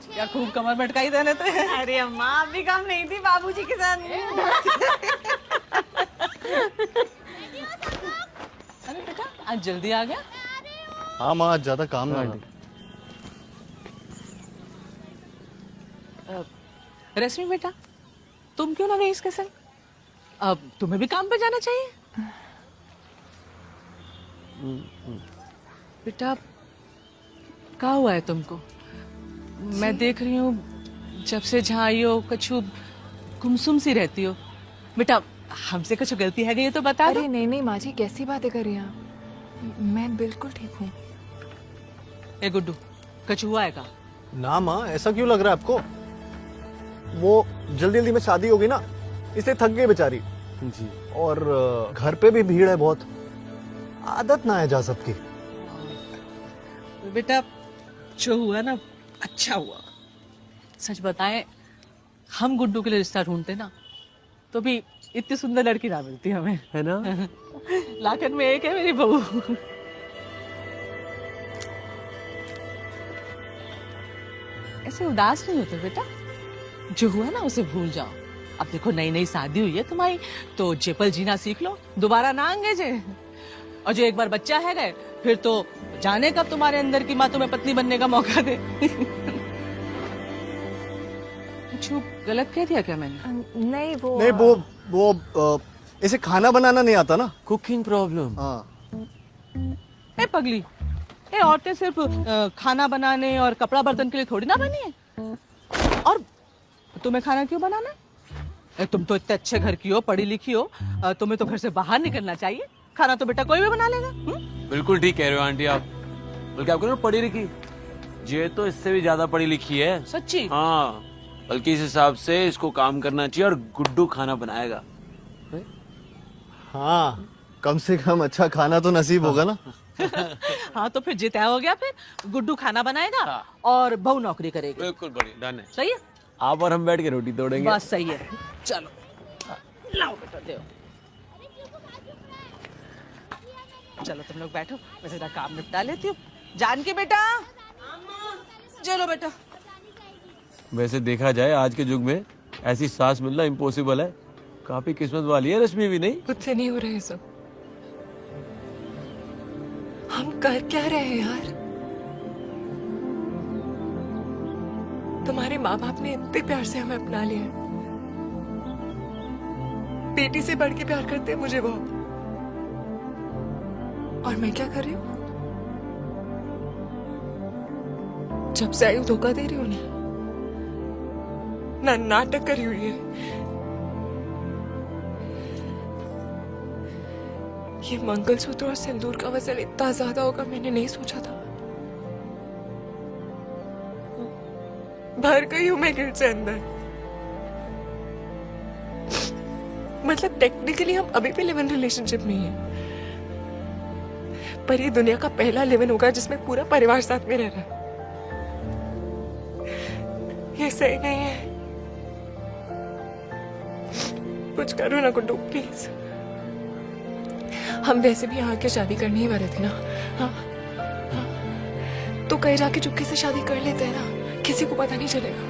क्या खूब कमर मटकाई देने थे। अरे अम्मा आप भी कम नहीं थी बाबूजी के साथ। अरे बेटा आज जल्दी आ गया। हाँ माँ, आज ज्यादा काम ना रश्मि बेटा तुम क्यों ना गई इसके संग? अब तुम्हें भी काम पे जाना चाहिए। बेटा क्या हुआ है तुमको? मैं देख रही हूँ जब से जहाँ आई हो कछु गुमसुम सी रहती हो। बेटा हमसे कुछ गलती है गई तो बता दो। अरे नहीं नहीं माँ जी कैसी बातें कर रही हैं आप? मैं बिल्कुल ठीक हूँ। ए गुड्डू कछु हुआ है का? ना माँ, ऐसा क्यों लग रहा है आपको? वो जल्दी जल्दी में शादी होगी ना, इसलिए थक गई बेचारी जी। और घर पे भी भीड़ है बहुत, आदत ना है जा सबकी। बेटा जो हुआ ना अच्छा हुआ। सच बताएं हम गुड्डू के लिए रिश्ता ढूंढते ना तो भी इतनी सुंदर लड़की ना मिलती हमें, है ना? लाखन में एक है मेरी बहू। ऐसे उदास नहीं होते बेटा, जो हुआ ना उसे भूल जाओ। अब देखो नई नई शादी हुई है तुम्हारी तो जेपल जीना सीख लो, दोबारा ना अंगेजे। और जो एक बार बच्चा है गए फिर तो जाने कब तुम्हारे अंदर की माँ तुम्हें पत्नी बनने का मौका दे। कुछ गलत कह दिया क्या मैंने? नहीं वो नहीं वो इसे खाना बनाना नहीं आता ना, कुकिंग प्रॉब्लम। हाँ ए पगली, ए औरतें सिर्फ खाना बनाने और कपड़ा बर्तन के लिए थोड़ी ना बनी है। और तुम्हें खाना क्यों बनाना है? तुम तो इतने अच्छे घर की हो, पढ़ी लिखी हो, तुम्हें तो घर से बाहर निकलना चाहिए। खाना तो बेटा कोई भी बना लेगा। बिल्कुल ठीक कह रहे हो आंटी आप, बल्कि आपको ना पढ़ी लिखी, ये तो इससे भी ज्यादा पढ़ी लिखी है। सच्ची? हाँ, बल्कि इस हिसाब से इसको काम करना चाहिए और गुड्डू खाना बनाएगा। हाँ, कम से कम अच्छा खाना तो नसीब होगा ना। हाँ तो फिर जितना हो गया, फिर गुड्डू खाना बनाएगा और बहू नौकरी करेगी। बिल्कुल बढ़िया, डन है। सही है, आप और हम बैठ के रोटी तोड़ेंगे। बस सही है। चलो लाओ बेटा दे। चलो तुम लोग बैठो, मैं जरा काम निपटा लेती हूँ। जानकी बेटा, चलो बेटा। वैसे देखा जाए आज के युग में ऐसी सास मिलना इम्पॉसिबल है। काफी किस्मत वाली है रश्मि भी। नहीं खुद से नहीं हो रहे सब। हम कर क्या रहे हैं यार? तुम्हारे माँ बाप ने इतने प्यार से हमें अपना लिया। बेटी से बढ़ के प्यार करते हैं मुझे वो, और मैं क्या कर रही हूँ? जब से आई हूँ धोखा दे रही हूँ ना नाटक करी हुई है। ये मंगलसूत्र और सिंदूर का वजन इतना ज्यादा होगा मैंने नहीं सोचा था। भर गई हूं मैं गिल्ट से अंदर। मतलब टेक्निकली हम अभी भी लिव इन रिलेशनशिप में ही हैं, पर ये दुनिया का पहला लिव इन होगा जिसमें पूरा परिवार साथ में रह रहा है। ये सही नहीं है। कुछ करो ना गुड्डू प्लीज। हम वैसे भी यहाँ के शादी करने ही वाले थे ना। हाँ, हाँ। तो कहीं जाके चुपके से शादी कर लेते हैं ना, किसी को पता नहीं चलेगा।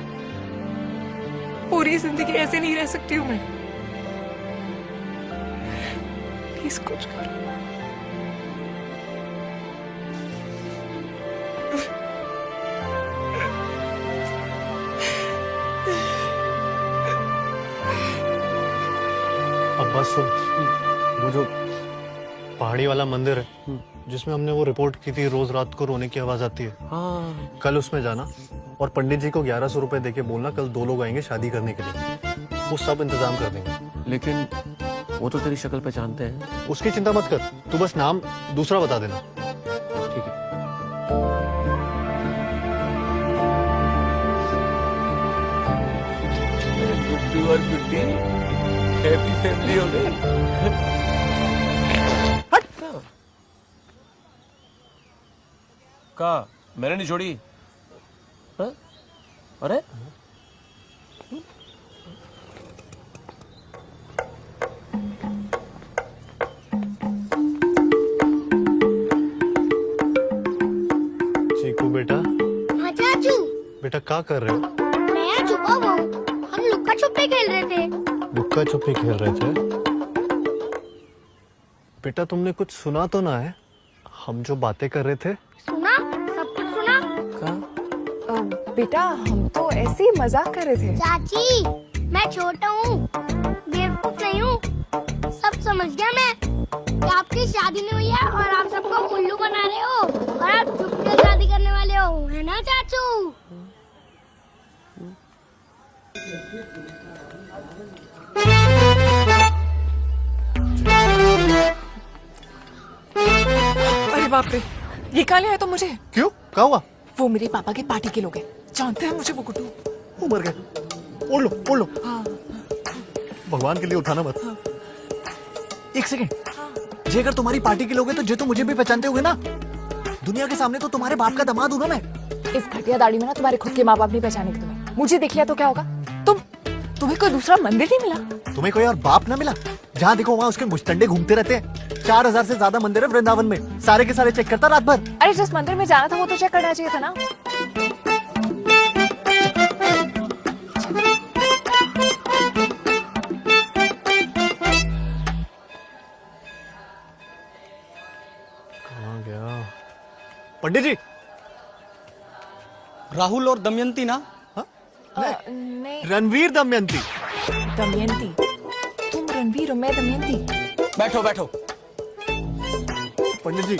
पूरी जिंदगी ऐसे नहीं रह सकती हूँ मैं। प्लीज कुछ करो। अब बस सुन, वो जो पहाड़ी वाला मंदिर है जिसमें हमने वो रिपोर्ट की थी रोज रात को रोने की आवाज आती है। हाँ। कल उसमें जाना और पंडित जी को 1100 रुपए देके बोलना कल 2 लोग आएंगे शादी करने के लिए, वो सब इंतजाम कर देंगे। लेकिन वो तो तेरी शक्ल पहचानते हैं। उसकी चिंता मत कर, तू बस नाम दूसरा बता देना। ठीक है। गुड्डू और गुड्डी हैप्पी फैमिली हो गई। का मैंने नहीं छोड़ी। हाँ? अरे चीकू बेटा, हाँ चाचू, बेटा क्या कर रहे हो? मैं यहाँ छुपा हुआ हूँ। हम लुक्का छुपी खेल रहे थे। लुक्का छुपी खेल रहे थे? बेटा तुमने कुछ सुना तो ना है? हम जो बातें कर रहे थे। सुना, सब कुछ सुना। बेटा हम तो ऐसे ही मजाक कर रहे थे। चाची, मैं छोटा हूँ, बेवकूफ नहीं हूँ, सब समझ गया मैं कि आपकी शादी नहीं हुई है और आप सबको उल्लू बना रहे हो और आप चुप के शादी करने वाले हो, है ना चाचू? अरे बाप रे, ये कहाँ ले आया तुम मुझे? क्यों, क्या हुआ? वो मेरे पापा के पार्टी के लोग हैं, जानते हैं मुझे वो गुड्डू। वो मर गए। ओढ़ लो, ओढ़ लो। हाँ। भगवान के लिए उठाना मत। हाँ। एक सेकंड, जे अगर तुम्हारी पार्टी के लोग हैं तो जे तो मुझे भी पहचानते होगे ना? दुनिया के सामने तो तुम्हारे बाप का दामाद हूं ना मैं। इस घटिया दाढ़ी में ना तुम्हारे खुद के माँ बाप नहीं पहचाने के तुम्हें। मुझे देख लिया तो क्या होगा? तुम्हें कोई दूसरा मंदिर नहीं मिला? तुम्हें कोई और बाप ना मिला? जहाँ देखो वहाँ उसके मुश्तंडे घूमते रहते हैं। 4000 से ज्यादा मंदिर है वृंदावन में, सारे के सारे चेक करता रात भर। अरे जिस मंदिर में जाना था वो तो चेक करना चाहिए था ना। कहाँ गया? पंडित जी, राहुल और दमयंती ना? नहीं, रणवीर दमयंती। दमयंती? तुम रणवीर हो, मैं दमयंती। बैठो बैठो। पंडित जी,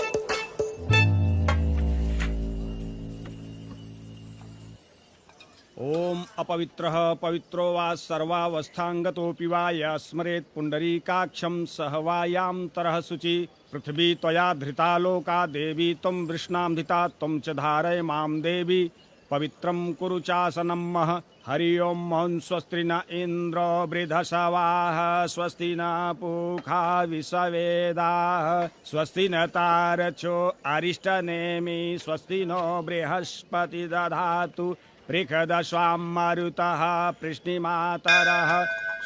ओम अपवित्रः पवित्रो वा सर्वावस्थांगतोऽपि वा य स्मरेत् पुंडरीकाक्षं सहवायां तरः शुचि। पृथ्वी त्वया धृता लोका देवी त्वं वृष्णां धृता त्वं च धारय मां देवी। पवित्रं कुरु चासनं मह। हरि ओम महं स्वस्ति न इंद्र वृधसवाः स्वस्ति न पूषा विश्ववेदाः स्वस्ति न तारचो अरिष्टनेमि स्वस्ति नो बृहस्पति दधातु पृषदस्वां मरुतः पृष्णिमातरः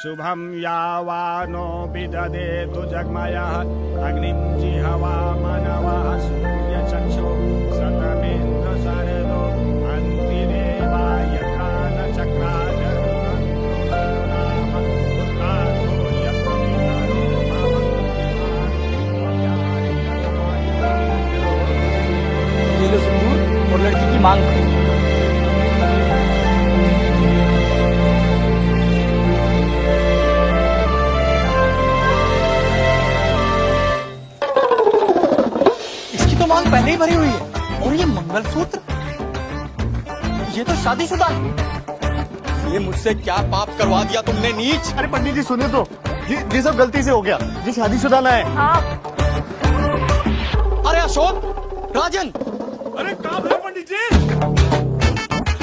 शुभं यावानो विददेतु जगमयः अग्निं जिह्वा मनवः सूर्यचक्षुः शतमेन्द्र शरदो अन्तिदेवाय और लड़की की मांग करो। इसकी तो मांग पहले ही भरी हुई है और ये मंगलसूत्र, ये तो शादीशुदा है। ये मुझसे क्या पाप करवा दिया तुमने नीच। अरे पंडित जी सुने तो, ये सब गलती से हो गया, ये शादीशुदा ना है। अरे अशोक, राजन, अरे कहाँ है पंडित जी?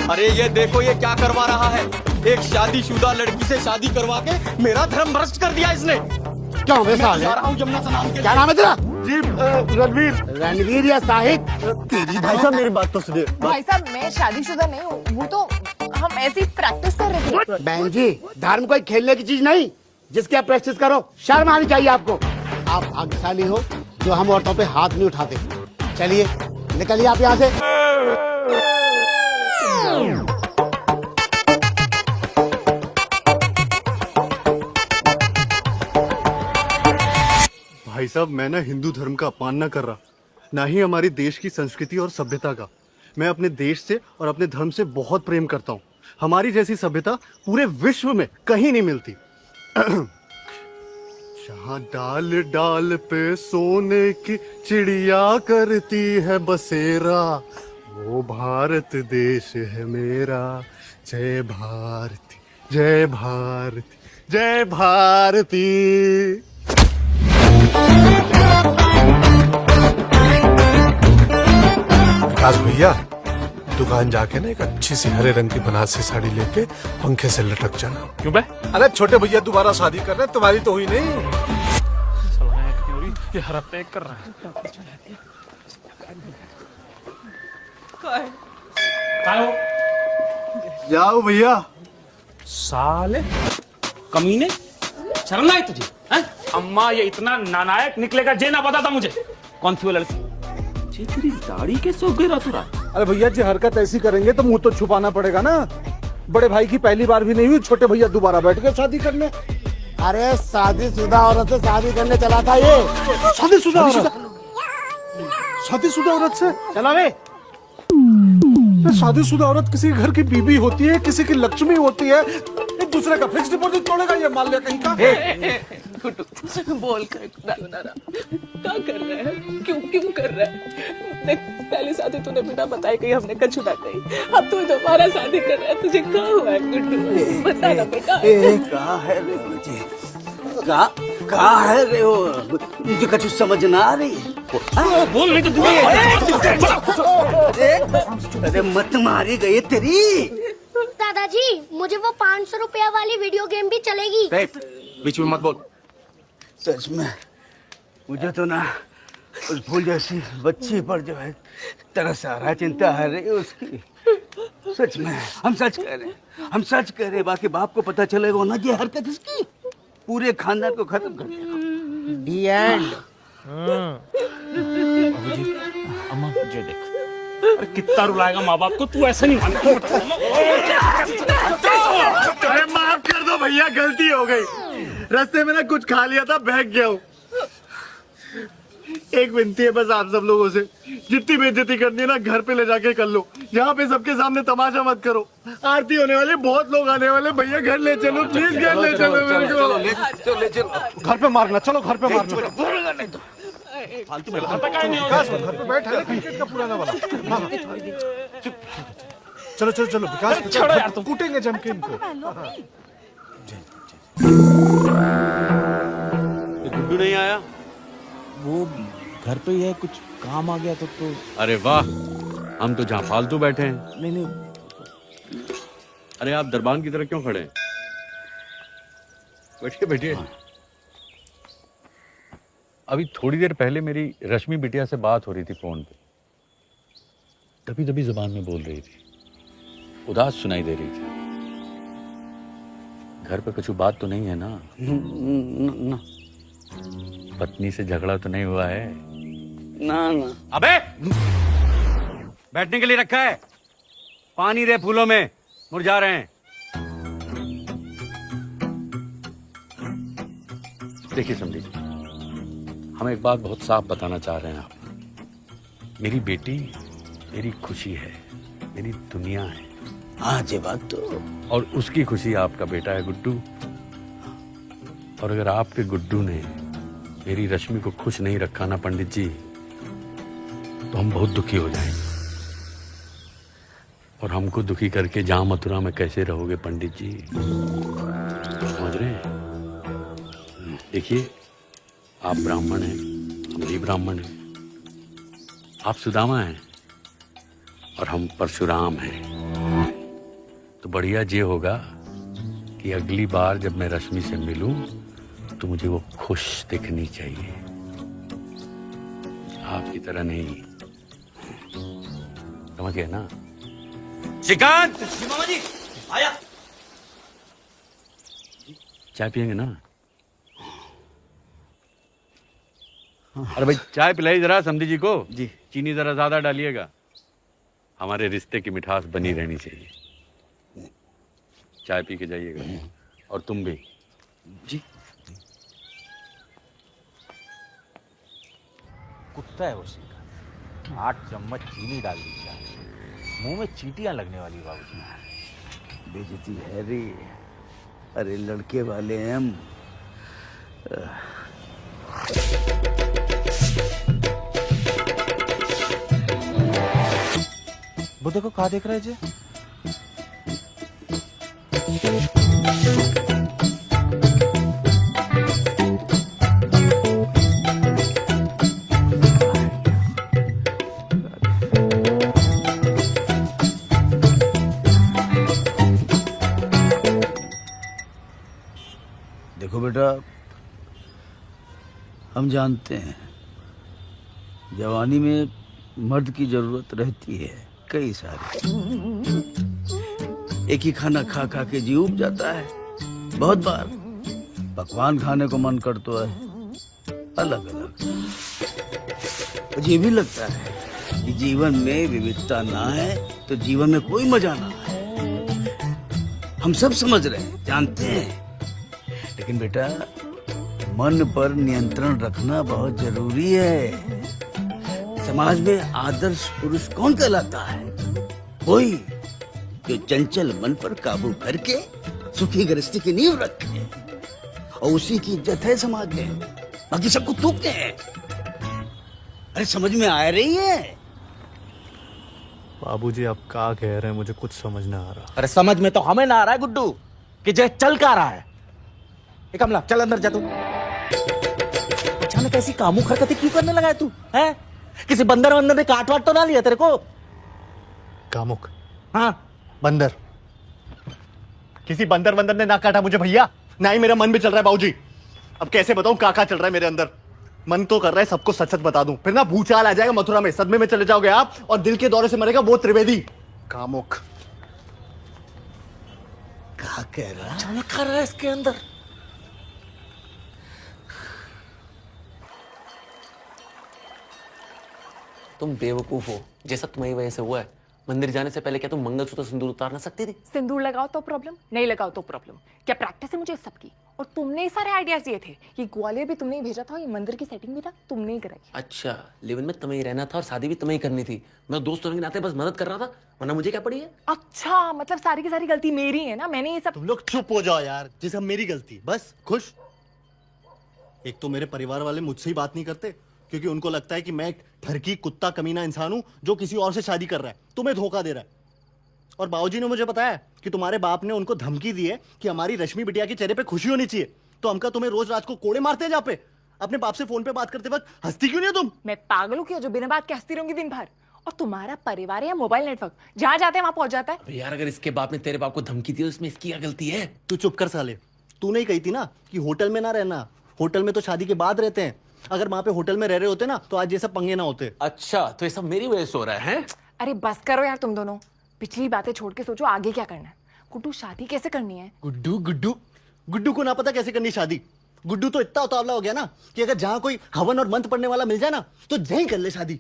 अरे ये देखो ये क्या करवा रहा है। एक शादीशुदा लड़की से शादी करवा के मेरा धर्म भ्रष्ट कर दिया इसने। क्या हो गया? यमुना स्नान के। क्या नाम है तेरा? जी रणवीर। रणवीर या साहिब? तेरी भाई साहब मेरी बात तो सुनिए। भाई साहब मैं शादीशुदा नहीं हूँ, वो तो हम ऐसी प्रैक्टिस कर रहे थे। बहन जी, धर्म कोई खेलने की चीज नहीं जिसकी आप प्रैक्टिस करो। शर्म आनी चाहिए आपको। आप भाग्यशाली हो जो हम औरतों पे हाथ नहीं उठाते। चलिए निकलिए आप यहाँ से। भाई साहब मैं ना हिंदू धर्म का अपमान न कर रहा, ना ही हमारी देश की संस्कृति और सभ्यता का। मैं अपने देश से और अपने धर्म से बहुत प्रेम करता हूँ। हमारी जैसी सभ्यता पूरे विश्व में कहीं नहीं मिलती। जहाँ डाल डाल पे सोने की चिड़िया करती है बसेरा, वो भारत देश है मेरा। जय भारती, जय भारती, जय भारती। विकास भैया, दुकान जाके ना एक अच्छी सी हरे रंग की बनारसी साड़ी लेके पंखे से लटक जाना। क्यों बे? अरे छोटे भैया दोबारा शादी कर रहे हैं, तुम्हारी तो हुई नहीं। ये हरा पैक कर रहा है। जाओ भैया। साले कमीने, शर्म ना है तुझे? हैं? अम्मा ये इतना नालायक निकलेगा जे ना पता था मुझे। कौन थी वो लड़की? तेरी दाढ़ी कैसे उगे रहा तू? अरे भैया जी हरकत ऐसी करेंगे तो मुंह तो छुपाना पड़ेगा ना। बड़े भाई की पहली बार भी नहीं हुई, छोटे भैया दोबारा बैठ गए शादी करने। अरे शादीशुदा औरत से शादी करने चला था ये। शादीशुदा औरत? शादीशुदा औरत से? चलो बे। शादीशुदा औरत किसी घर की बीबी होती है, किसी की लक्ष्मी होती है। एक दूसरे का फिक्स डिपॉजिट तोड़ेगा ये, मान लिया कहीं का। बोल कर क्या कर रहे हैं? क्यों कर रहे हैं? देख, पहली शादी तूने बिना बताए कही, हमने कल छुड़ा गई। अब तू दोबारा शादी कर रहा है, तुझे क्या हुआ है गुड्डू? बता ना बेटा। कहाँ है रे मुझे? कहाँ है रे हो? मुझे कुछ समझ ना आ रही। बोल नहीं तो अरे मत मारी गई तेरी। दादाजी मुझे वो 500 रुपया वाली वीडियो गेम भी चलेगी। बीच में मत बोल। सच में मुझे तो ना उस फूल जैसी बच्ची पर जो है तरस आ रहा है, चिंता है रे उसकी। सच में हम सच कह रहे, बाकी बाप को पता चलेगा ना ये हरकत इसकी, पूरे खानदान को खत्म कर देगा। दी एंड। अम्मा ये देख, अरे कितना रुलाएगा माँ बाप को? तू ऐसे नहीं मानेगा। अरे माफ कर दो भैया, गलती हो गई। रास्ते में ना कुछ खा लिया था, बहक गया हूँ। एक विनती है बस आप सब लोगों से, जितनी बेइज्जती करनी है ना घर पे ले जाके कर लो। यहाँ पे सबके सामने तमाशा मत करो। आरती होने वाली, बहुत लोग आने वाले। भैया घर ले चलो प्लीज, घर ले चलो मेरे को। घर पे मारना, चलो घर पे मारना। फालतू में घर पे बैठ है क्रिकेट का पुराना वाला। चलो चलो चलो विकास, छोड़ो यार तुम। कूटेंगे जम के इनको। गुड्डू नहीं आया? वो घर पे ही है, कुछ काम आ गया तो। अरे वाह, हम तो जहाँ फालतू बैठे हैं। नहीं। अरे आप दरबान की तरह क्यों खड़े हैं? बैठिए बैठिए। अभी थोड़ी देर पहले मेरी रश्मि बिटिया से बात हो रही थी फोन पे। दबी दबी जुबान में बोल रही थी, उदास सुनाई दे रही थी। घर पे कुछ बात तो नहीं है ना? ना। पत्नी से झगड़ा तो नहीं हुआ है ना? अबे बैठने के लिए रखा है, पानी रे फूलों में मुरझा रहे हैं। देखिए समझी, हम एक बात बहुत साफ बताना चाह रहे हैं आप। मेरी बेटी मेरी खुशी है, मेरी दुनिया है। हाँ जी बात तो। और उसकी खुशी आपका बेटा है गुड्डू। और अगर आपके गुड्डू ने मेरी रश्मि को खुश नहीं रखा ना पंडित जी, तो हम बहुत दुखी हो जाएंगे। और हमको दुखी करके जहां मथुरा में कैसे रहोगे पंडित जी? समझ रहे हैं? देखिए, आप ब्राह्मण हैं, हम भी ब्राह्मण हैं। आप सुदामा हैं और हम परशुराम हैं। तो बढ़िया ये होगा कि अगली बार जब मैं रश्मि से मिलूं तो मुझे वो खुश दिखनी चाहिए, आपकी तरह नहीं। समझ गए ना? श्रीकांत! मामा जी आया। चाय पियेंगे ना? अरे भाई चाय पिलाई जरा समधी जी को। जी। चीनी जरा ज्यादा डालिएगा, हमारे रिश्ते की मिठास बनी रहनी चाहिए। चाय पी के जाइएगा। और तुम भी। जी। कुत्ता है उसी का। 8 चम्मच चीनी डाल दी चाय, मुंह में चींटियां लगने वाली बाबूजी। बेइज्जती है रे। अरे लड़के वाले हैं हम, वो देखो कहाँ देख रहा है जी? देखो बेटा, हम जानते हैं जवानी में मर्द की जरूरत रहती है कई सारी। एक ही खाना खा खा के जी उब जाता है। बहुत बार पकवान खाने को मन करता है अलग अलग। मुझे ये भी लगता है कि जीवन में विविधता ना है तो जीवन में कोई मजा ना है। हम सब समझ रहे हैं, जानते हैं, लेकिन बेटा मन पर नियंत्रण रखना बहुत जरूरी है। समाज में आदर्श पुरुष कौन कहलाता है? वही जो चंचल मन पर काबू करके सुखी गृहस्थी की नींव रखे, और उसी की इज्जत है समाज में। बाकी सबको थूकते हैं। अरे समझ में आ रही है? बाबूजी आप क्या कह रहे हैं, मुझे कुछ समझ ना आ रहा। अरे समझ में तो हमें ना आ रहा है गुड्डू कि जय चल का रहा है। ए कमला चल अंदर जा। तू अचानक ऐसी कामुक हरकतें क्यों करने लगा है तू? है किसी बंदर वंदर ने काट वाट तो ना लिया तेरे को? कामुक? हाँ बंदर? किसी बंदर वंदर ने ना काटा मुझे भैया। ना ही मेरा मन भी चल रहा है बाबूजी। अब कैसे बताऊं क्या चल रहा है मेरे अंदर। मन तो कर रहा है सबको सच सच बता दूं, फिर ना भूचाल आ जाएगा मथुरा में, सदमे में चले जाओगे आप और दिल के दौरे से मरेगा वो त्रिवेदी। कामुक क्या कह रहा है? अचानक कर रहा है इसके अंदर। तुम बेवकूफ हो, जैसा तुम्हारी वजह से हुआ है। मंदिर जाने से पहले क्या तुम मंगलसूत्र सिंदूर उतार ना सकती थी? सिंदूर लगाओ तो प्रॉब्लम, नहीं लगाओ तो प्रॉब्लम। क्या प्रैक्टिस है मुझे सबकी? और तुमने ही सारे आइडियाज दिए थे। ये ग्वालियर भी तुमने ही भेजा था, ये मंदिर की सेटिंग भी था तुमने ही कराई। अच्छा, लिव-इन में तुम्हें ही रहना था और शादी भी तुम्हें ही करनी थी। मैं दोस्त होने के नाते बस मदद कर रहा था, वरना मुझे क्या पड़ी है? अच्छा, मतलब सारी की सारी गलती मेरी है ना? मैंने ये सब। तुम लोग चुप हो जाओ यार। ये सब मेरी गलती, बस खुश। एक तो मेरे परिवार वाले मुझसे ही बात नहीं करते क्योंकि उनको लगता है कि मैं एक ठरकी कुत्ता कमीना इंसान हूं जो किसी और से शादी कर रहा है, तुम्हें धोखा दे रहा है। और बाबूजी ने मुझे बताया कि तुम्हारे बाप ने उनको धमकी दी है कि हमारी रश्मि बिटिया के चेहरे पे खुशी होनी चाहिए, तो हमका तुम्हें रोज रात को कोड़े मारते हैं जहाँ पे। अपने बाप से फोन पे बात करते वक्त हंसती क्यों नहीं हो तुम? मैं पागल हूँ क्या जो बिना बात के हंसती रहूंगी दिन भर? और तुम्हारा परिवार या मोबाइल नेटवर्क जहाँ जाते हैं वहां पहुंच जाता है। यार अगर इसके बाप ने तेरे बाप को धमकी दी तो इसमें इसकी क्या गलती है? तू चुप कर साले। तू नहीं कही थी ना कि होटल में ना रहना, होटल में तो शादी के बाद रहते हैं। अगर वहां पे होटल में रह रहे होते ना तो आज ये सब पंगे ना होते। अच्छा, तो ये सब मेरी वजह से हो रहा है? अरे बस करो यार तुम दोनों, पिछली बातें छोड़ के सोचो आगे क्या करना है। गुड्डू शादी कैसे करनी है? गुड्डू गुड्डू गुड्डू को ना पता कैसे करनी शादी। गुड्डू तो इतना उतावला हो गया ना कि अगर जहां कोई हवन और मंत्र पढ़ने वाला मिल जाए ना तो यहीं कर ले शादी।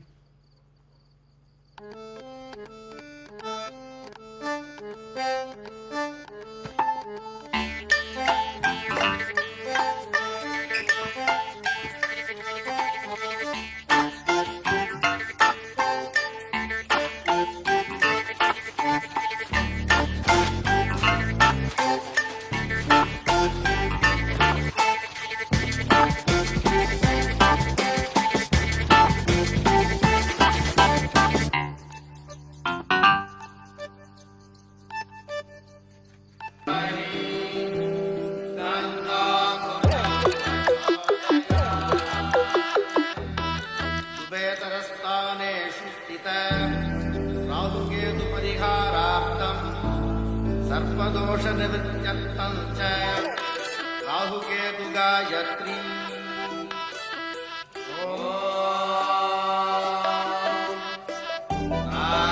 राहुकेतु गायत्री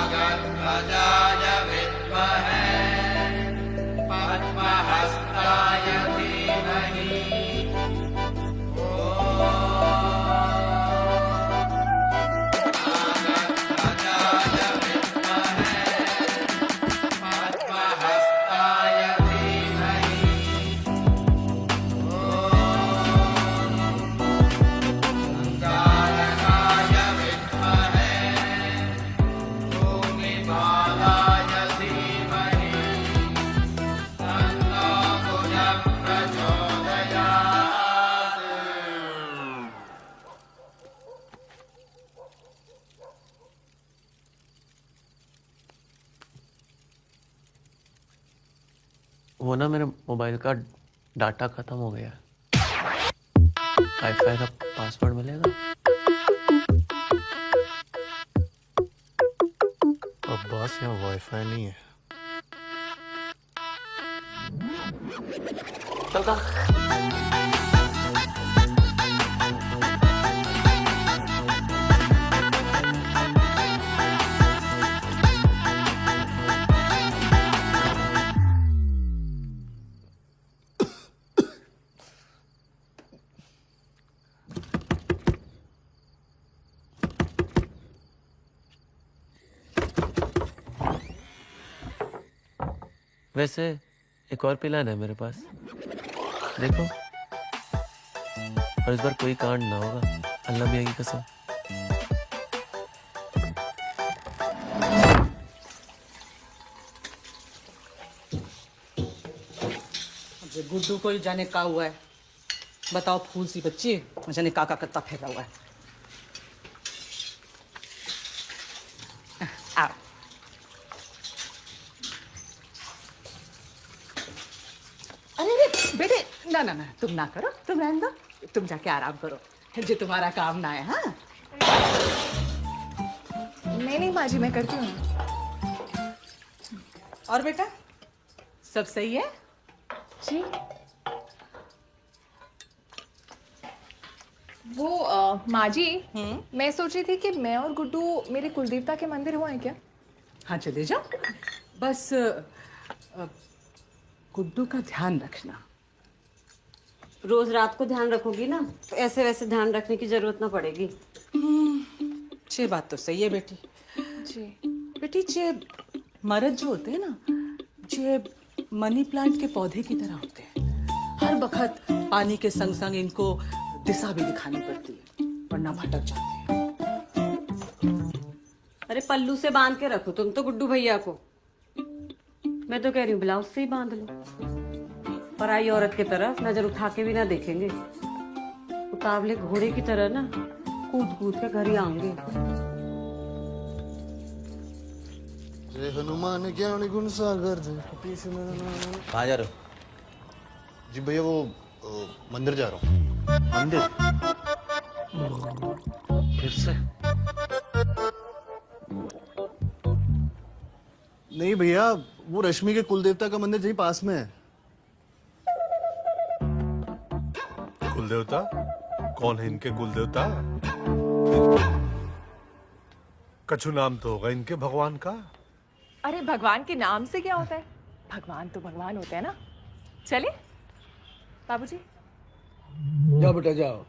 नागध्वजाय विद्महे पद्महस्ताय धीमहि वो ना मेरे मोबाइल का डाटा खत्म हो गया। वाईफाई का पासवर्ड मिलेगा? अब्बास, यहाँ वाईफाई नहीं है। चलता। वैसे एक और प्लान है मेरे पास, देखो। और इस बार कोई कांड ना होगा, अल्लाह मियां की कसम। गुड्डू को जाने का हुआ है, बताओ। फूल सी बच्ची जाने का करता फेंका हुआ है। आओ। अरे बेटे, ना ना ना, तुम ना करो, तुम रहने दो, तुम जाके आराम करो, जो तुम्हारा काम ना है। हाँ नहीं माँ जी, मैं करती हूँ। और बेटा सब सही है? जी। वो माँ जी, मैं सोच रही थी कि मैं और गुड्डू मेरे कुलदेवता के मंदिर हुआ है क्या? हाँ चले जाओ, बस गुड्डू का ध्यान रखना। रोज रात को ध्यान रखोगी ना, तो ऐसे वैसे ध्यान रखने की जरूरत ना पड़ेगी। ये बात तो सही है बेटी। जी बेटी, ये मर्द जो होते हैं ना, ये मनी प्लांट के पौधे की तरह होते हैं। हर वक्त पानी के संग संग इनको दिशा भी दिखानी पड़ती है, वरना भटक जाते हैं। अरे पल्लू से बांध के रखो तुम तो गुड्डू भैया को। मैं तो कह रही हूँ ब्लाउज से ही बांध लो। पराई औरत की तरफ नजर उठा के भी ना देखेंगे, उतावले घोड़े की तरह ना कूद कूद के घर ही आएंगे। जय हनुमान ज्ञान गुण सागर जय। कहाँ जा रहे हो? जी भैया, वो मंदिर जा रहा हूँ। मंदिर? फिर से? नहीं भैया, वो रश्मि के कुलदेवता का मंदिर यही पास में है। कुलदेवता? कौन है इनके कुलदेवता? कछु नाम तो होगा इनके भगवान का। अरे भगवान के नाम से क्या होता है? भगवान तो भगवान होते हैं ना। चले बाबूजी। जाओ बेटा जाओ,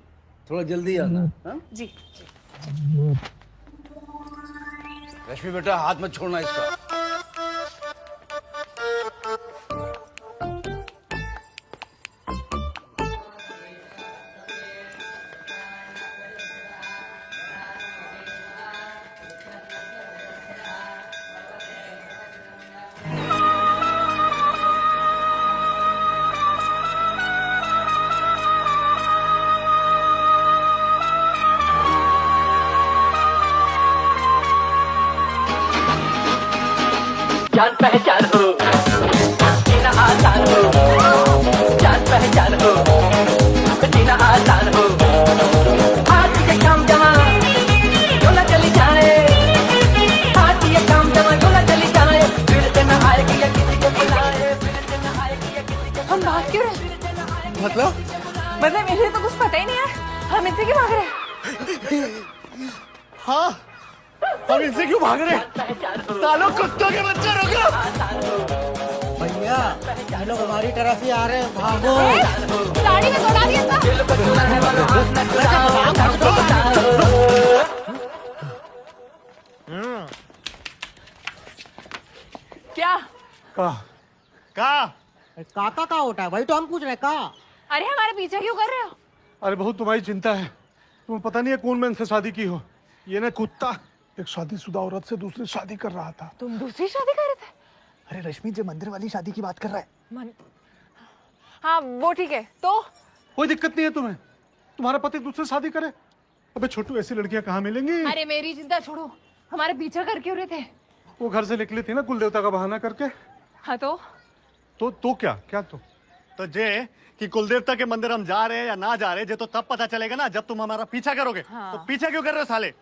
थोड़ा जल्दी आना। हाँ? जी। रश्मि बेटा, हाथ मत छोड़ना इसका। जान पहचान हो, जीना आसान हो। जान पहचान हो, जीना आसान हो। हाथ ये काम जमा झोला चली जाए, हाथ ये काम जमा झोला चली जाए। फिर से न आएगी या किसी को बुलाए, फिर से न आएगी या किसी को। हम भाग क्यों रहे? मतलब इन्हें तो कुछ पता ही नहीं है, हम इनसे क्यों भाग रहे? हाँ, हम इनसे क्यों भाग रहे? सालों कुत्तों के बच्चे, रुको! भैया, ये लोग हमारी तरफ ही आ रहे हैं, भागो। गाड़ी में दौड़ा दिया था। क्या? काका का होता है, वही तो हम पूछ रहे हैं। का? अरे हमारे पीछे क्यों कर रहे हो? अरे बहुत तुम्हारी चिंता है, तुम्हें पता नहीं है कौन मैं इनसे शादी की हो। ये ना कुत्ता एक शादीशुदा औरत से दूसरी शादी कर रहा था। तुम दूसरी शादी कर रहे थे? अरे रश्मि, जो मंदिर वाली शादी की बात कर रहा है। हाँ वो ठीक है, तो कोई दिक्कत नहीं है तुम्हें, तुम्हारा पति दूसरी शादी करे। अबे छोटू, ऐसी लड़कियां कहाँ मिलेंगी? अरे मेरी चिंता छोड़ो, हमारे पीछे कर क्यों रहे थे? वो घर से निकली थी ना कुलदेवता का बहाना करके। हाँ तो तो क्या तो जे कि कुलदेवता के मंदिर हम जा रहे हैं या ना जा रहे जे तो तब पता चलेगा ना जब तुम हमारा पीछा करोगे। तो पीछा क्यों कर रहे हो साले?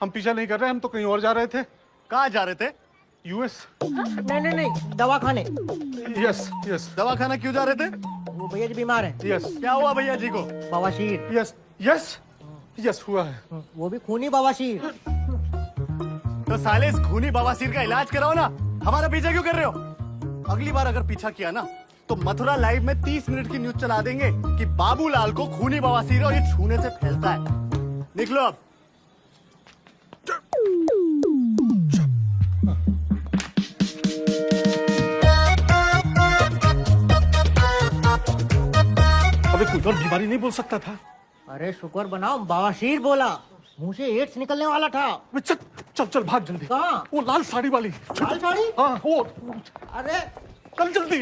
हम पीछा नहीं कर रहे, हम तो कहीं और जा रहे थे। कहाँ जा रहे थे? यूएस। नहीं, दवाखाने। यस। दवाखाना क्यों जा रहे थे? वो भैया जी बीमार है। यस। क्या हुआ भैया जी को? बवासीर। यस हुआ है। वो भी खूनी बवासीर। तो साले इस खूनी बवासीर का इलाज कराओ ना, हमारा पीछा क्यों कर रहे हो? अगली बार अगर पीछा किया ना तो मथुरा लाइव में 30 मिनट की न्यूज चला देंगे कि बाबूलाल को खूनी बवासीर है और ये छूने से फैलता है। निकलो अब। अबे कोई और बीमारी नहीं बोल सकता था। अरे शुक्र बनाओ बवासीर बोला, मुंह से एड्स निकलने वाला था। चल भाग जल्दी। कहाँ? वो लाल साड़ी वाली। लाल साड़ी? हाँ वो। अरे चल जल्दी।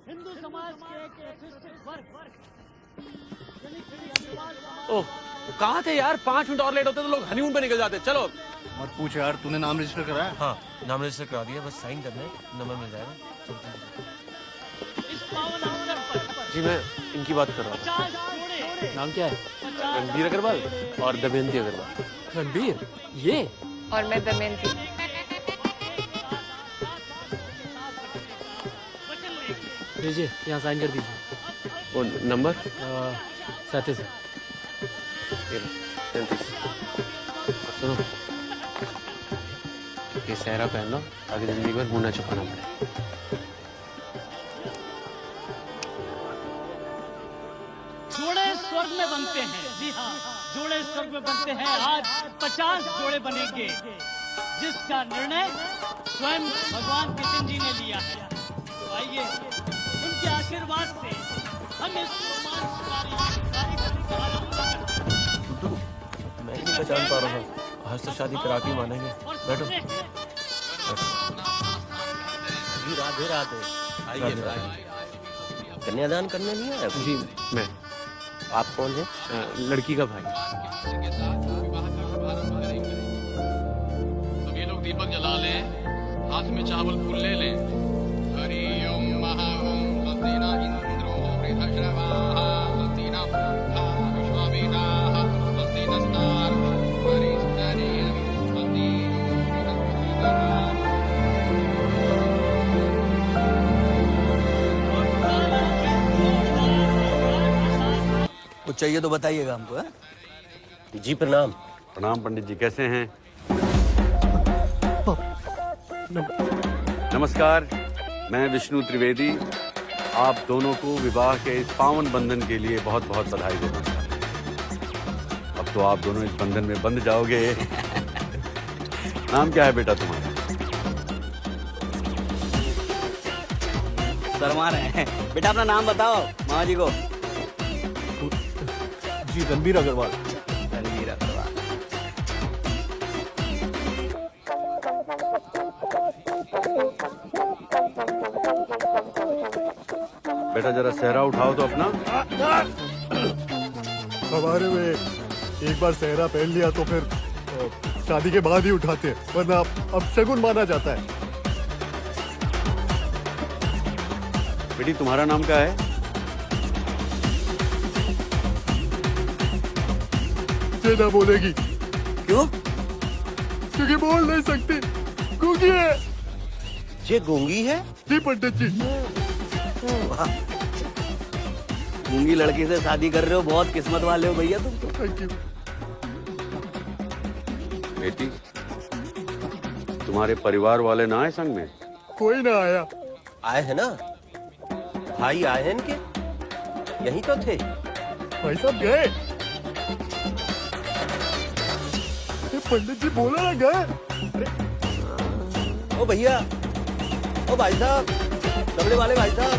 हिंदू समाज के ओह, कहाँ थे यार? 5 मिनट और लेट होते तो लोग हनीमून पे निकल जाते। चलो। और पूछ यार, तूने नाम रजिस्टर कराया? हाँ, नाम रजिस्टर करा दिया, बस साइन करना है, नंबर मिल जाएगा। जी मैं इनकी बात कर रहा हूँ। नाम क्या है? रणबीर अग्रवाल और दमयंती अग्रवाल। रणबीर ये और मैं दमयंती। लीजिए, यहाँ साइन कर दीजिए। और नंबर? 37। सुनो, ये सहरा पहन लो ताकि जिंदगी भर मुंह ना छुपाना पड़े। जोड़े स्वर्ग में बनते हैं। जी हाँ, जोड़े स्वर्ग में बनते हैं। आज 50 जोड़े बनेंगे, जिसका निर्णय स्वयं भगवान कृष्ण जी ने लिया है। तो आइए उनके आशीर्वाद से हम इस रोमांचकारी कार्यक्रम का आरंभ करते हैं। मैं नहीं पहचान पा रहा हूँ। आज तो शादी करा के मानेंगे। बैठो। जी राधे राधे। आइए। कन्यादान करने नहीं आया? जी मैं। आप कौन है? लड़की का भाई। सभी लोग दीपक जला लें, हाथ में चावल फूल ले लें। हरि ओम महा ओम स्वस्ति न इंद्रो वृद्धश्रवाः स्वस्ति न पूर्वा विश्ववेदाः स्वस्ति नस्तार्क्ष्यो परिष्करेण स्वस्ति कुछ चाहिए तो बताइएगा हमको। है? जी प्रणाम। प्रणाम पंडित जी, कैसे हैं? नमस्कार, मैं विष्णु त्रिवेदी आप दोनों को विवाह के इस पावन बंधन के लिए बहुत बहुत बधाई देना चाहता हूं। अब तो आप दोनों इस बंधन में बंध जाओगे। नाम क्या है बेटा तुम्हारा? शर्मा रहे हैं बेटा, अपना नाम बताओ मामा जी को। जी रणबीर अग्रवाल। रणबीर अग्रवाल। बेटा जरा सहरा उठाओ तो अपना। हमारे में एक बार सहरा पहन लिया तो फिर शादी के बाद ही उठाते हैं, वरना अब शगुन माना जाता है। बेटी तुम्हारा नाम क्या है? ये ना बोलेगी। क्यों? क्योंकि बोल नहीं सकती, गूंगी है। ये गूंगी है? जी पंडित जी। गूंगी लड़की से शादी कर रहे हो, बहुत किस्मत वाले हो भैया तुम तो। Thank you. बेटी तुम्हारे परिवार वाले ना आए संग में? कोई ना आया। आए हैं ना, भाई आए हैं इनके, यही तो थे। भाई साहब गए। पंडित जी बोला ना गए। ओ भैया, ओ भाई साहब, कमरे वाले भाई साहब।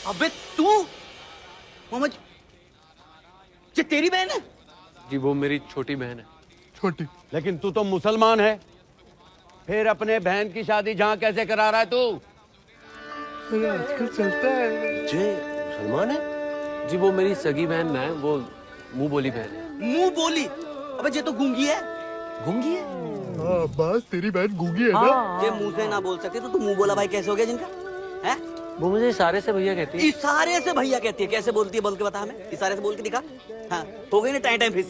अबे तू मोहम्मद, ये तेरी बहन है? जी वो मेरी छोटी बहन है। छोटी? लेकिन तू तो मुसलमान है, फिर अपने बहन की शादी जहाँ कैसे करा रहा है तू? आजकल चलता है। जे मुसलमान है? जी वो मेरी सगी बहन है, वो मुंह बोली बहन है। मुंह बोली? अबे ये तो गूंगी है। गूंगी है? बस तेरी बहन गूंगी है ना? ये मुंह से ना बोल सकते तो तू मुंह बोला भाई कैसे हो गया जिनका? है? वो मुझे इशारे से भैया कहती है। इशारे से भैया कहती है? कैसे बोलती है बोल के बता हमें, इशारे से बोल के दिखा। हाँ हो गई ना टाइम टाइम फिस।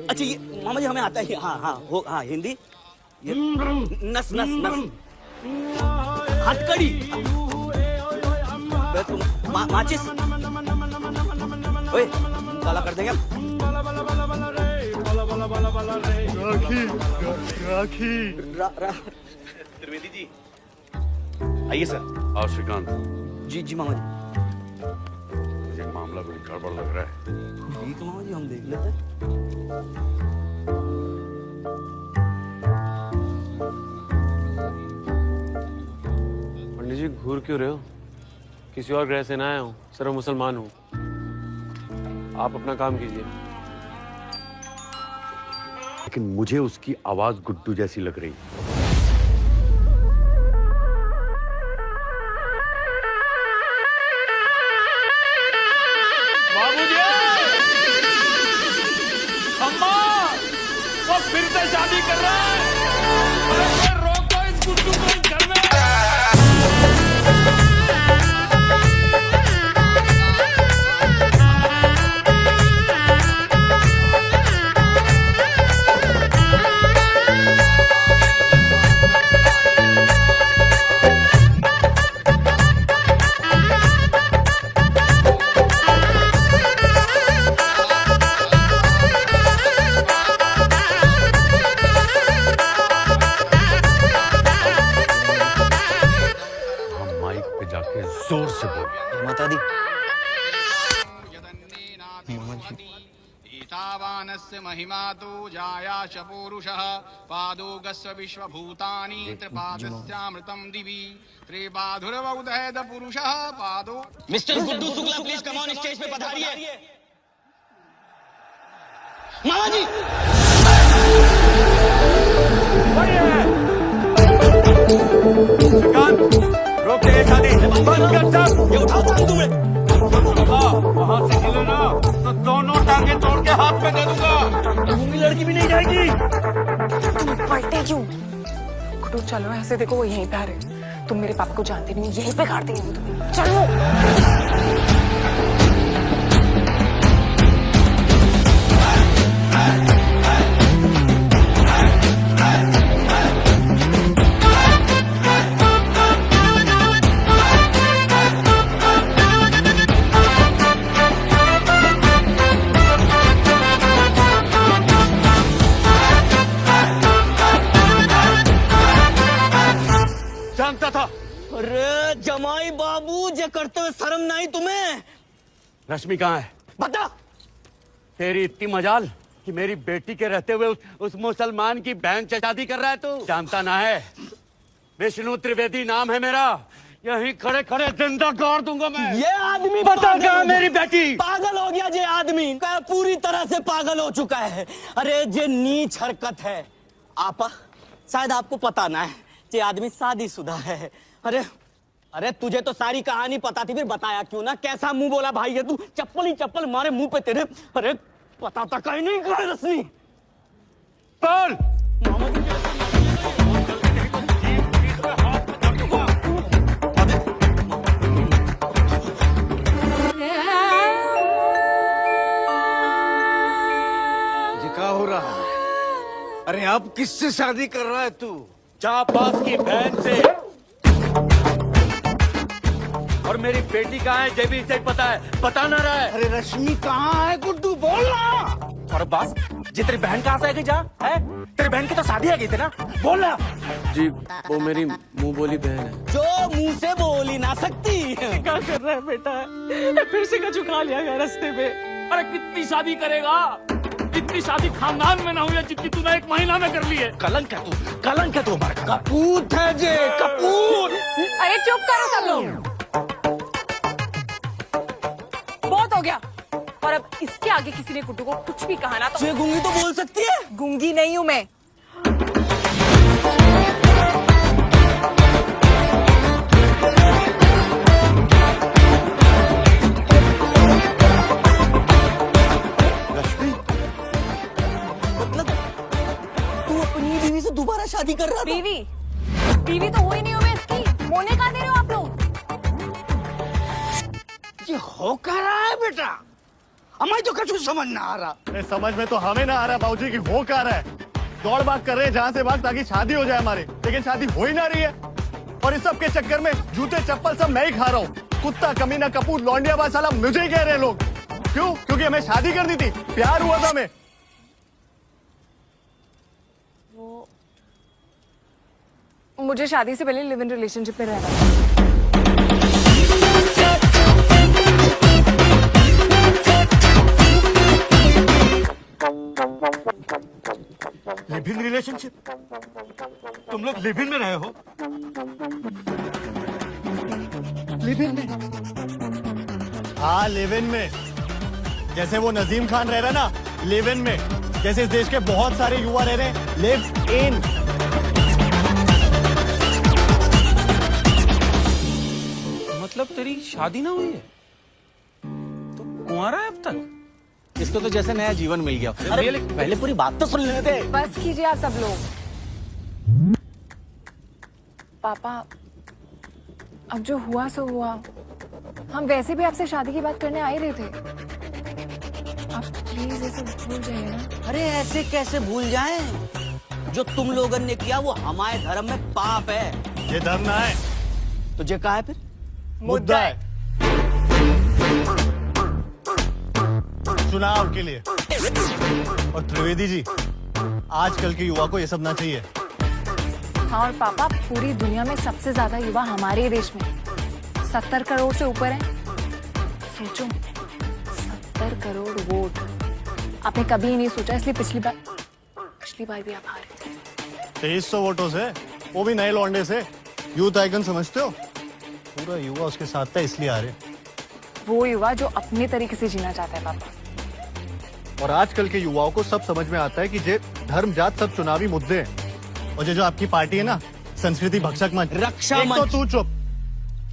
अच्छा ये मामा जी हमें आता है। हाँ हाँ हो हाँ हिंदी नस नस नस हथकड़ी माचिस ओए काला कर देंगे राखी राखी त्रिवेदी जी आइए सर। आओ श्रीकांत। जी जी मामा जी। मुझे मामला कोई गड़बड़ लग रहा है। ठीक है मामा जी हम देख लेते हैं। पंडित जी घूर क्यों रहे हो? किसी और ग्रह से ना आया हूँ, सिर्फ मुसलमान हूँ। आप अपना काम कीजिए। लेकिन मुझे उसकी आवाज गुड्डू जैसी लग रही। बाबूजी अम्मा वो फिर से शादी कर रहा है। अरे रोको इस गुड्डू को इस घर में। जोर से बोल। माता दी ईतावानस्य महिमा तु जायाश पूरुषः पादोगस्व विश्वभूतानि त्रिपादस्यामृतं दिवि त्रिपाधुर्वौदहेद पुरुषः पादो। Mister Guddu Shukla please come on stage पे पधारिए। मामा जी रोक दे शादी बंद कर सब। ये उठाओ टांग तुम्हें। वहां से हिले ना तो दोनों टांगे तोड़ के हाथ में दे दूंगा। दूंगी लड़की भी नहीं जाएगी। तुम पलटे क्यों? गुड्डू चलो ऐसे देखो वो यहीं पे आ रहे। तुम मेरे पापा को जानते नहीं, यहीं पे काट देंगे तुम्हें। चलो जानता था। अरे जमाई बाबू जे करते हुए शर्म नहीं तुम्हें? रश्मि कहाँ है? बता। तेरी इतनी मजाल कि मेरी बेटी के रहते हुए उस मुसलमान की बहन से शादी कर रहा है तू? जानता ना है विष्णु त्रिवेदी नाम है मेरा। यहीं खड़े खड़े जिंदा गाड़ दूंगा मैं। ये आदमी बता क्या मेरी बेटी? पागल हो गया। ये आदमी पूरी तरह से पागल हो चुका है। अरे ये नीच हरकत है। आपा शायद आपको पता ना है ये आदमी शादीशुदा है। अरे अरे तुझे तो सारी कहानी पता थी, फिर बताया क्यों ना? कैसा मुंह बोला भाई है तू? चप्पल ही चप्पल मारे मुंह पे तेरे। अरे पता था कहीं नहीं कहा रश्मि। बोल। ये क्या हो रहा है? अरे अब किससे शादी कर रहा है तू? जापास की बहन से। और मेरी बेटी कहाँ है ये भी इसे पता है, बता ना रहा है। अरे रश्मि कहाँ है गुड्डू? बोल ना। और बस जी तेरी बहन कहाँ से आ गई? जा है तेरी बहन की तो शादी आ गई थी ना, बोल ना। जी वो मेरी मुंह बोली बहन है। जो मुंह से बोल ही ना सकती। क्या कर रहा है बेटा? फिर से चुका लिया गया रास्ते में। अरे कितनी शादी करेगा? इतनी शादी खानदान में ना हुई है जितनी तूने एक महीना में कर ली है। कलंक है तू, कलंक है तू हमारा। कपूत है जे कपूत। अरे चुप करो सब लोग, बहुत हो गया। और अब इसके आगे किसी ने गुड्डू को कुछ भी कहा ना तो गूंगी तो बोल सकती है। गूंगी नहीं हूं मैं। ये हो क्या रहा है बेटा? हमें तो कुछ समझ ना आ रहा। अरे समझ में तो हमें ना आ रहा बाबूजी कि हो क्या रहा है। दौड़ भाग कर रहे हैं जहाँ से भाग ताकि शादी हो जाए हमारी, लेकिन शादी हो ही ना रही है। और इस सब के चक्कर में जूते चप्पल सब मैं ही खा रहा हूँ। कुत्ता कमीना कपूर लौंडिया बाज साला मुझे ही कह रहे हैं लोग। क्यों? क्योंकि हमें शादी करनी थी, प्यार हुआ था हमें। मुझे शादी से पहले लिव इन रिलेशनशिप में रहना था। Live in relationship? तुम लोग लिव इन में रहे हो? लिव इन में? हाँ लिव इन में। जैसे वो नजीम खान रह रहा ना, लिव इन में। जैसे इस देश के बहुत सारे युवा रह रहे हैं, लिव इन। मतलब तेरी शादी ना हुई है तो कुंवारा है अब तक? इसको तो जैसे नया जीवन मिल गया। अरे पहले पूरी बात तो सुन लेने दे। बस कीजिए आप सब लोग। पापा, अब जो हुआ सो हुआ। हम वैसे भी आपसे शादी की बात करने आ ही रहे थे। आप प्लीज ये सब भूल जाइए ना। अरे ऐसे कैसे भूल जाएं? जो तुम लोगों ने किया वो हमारे धर्म में पाप है। ये धर्म ना है। तुझे कहा है फिर? मुद्दा है चुनाव के लिए। और त्रिवेदी जी, आजकल के युवा को ये सब ना चाहिए। हाँ और पापा, पूरी दुनिया में सबसे ज्यादा युवा हमारे देश में 70 करोड़ से ऊपर है। सोचो, 70 करोड़ वोट। आपने कभी ही नहीं सोचा, इसलिए पिछली बार भी आप हारे थे। 2300 वोटों से, वो भी नए लौंडे से। यूथ आइकन समझते हो? पूरा युवा उसके साथ था, इसलिए हारे। वो युवा जो अपने तरीके से जीना चाहता है पापा। और आजकल के युवाओं को सब समझ में आता है कि ये धर्म जात सब चुनावी मुद्दे हैं। और ये जो आपकी पार्टी है ना, संस्कृति भक्षक मंच, रक्षा एक मंच। तो तू चुप।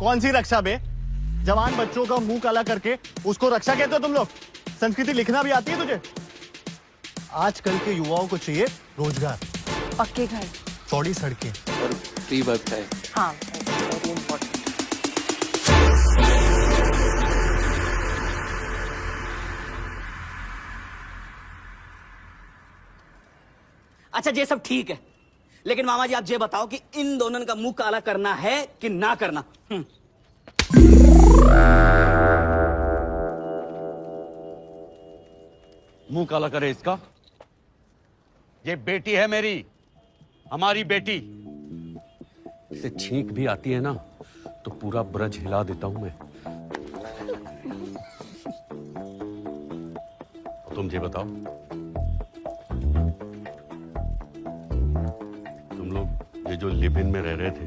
कौन सी रक्षा बे? जवान बच्चों का मुंह काला करके उसको रक्षा कहते हो तुम लोग? संस्कृति लिखना भी आती है तुझे? आजकल के युवाओं को चाहिए रोजगार, पक्के घर, चौड़ी सड़कें और फ्री वाईफाई। हाँ, वेरी इम्पोर्टेंट। अच्छा ये सब ठीक है, लेकिन मामा जी आप ये बताओ कि इन दोनों का मुंह काला करना है कि ना करना? मुंह काला करे इसका? ये बेटी है मेरी, हमारी बेटी। इसे छींक भी आती है ना तो पूरा ब्रज हिला देता हूं मैं। तुम ये बताओ, तुम लोग ये जो लिव इन में रह रहे थे,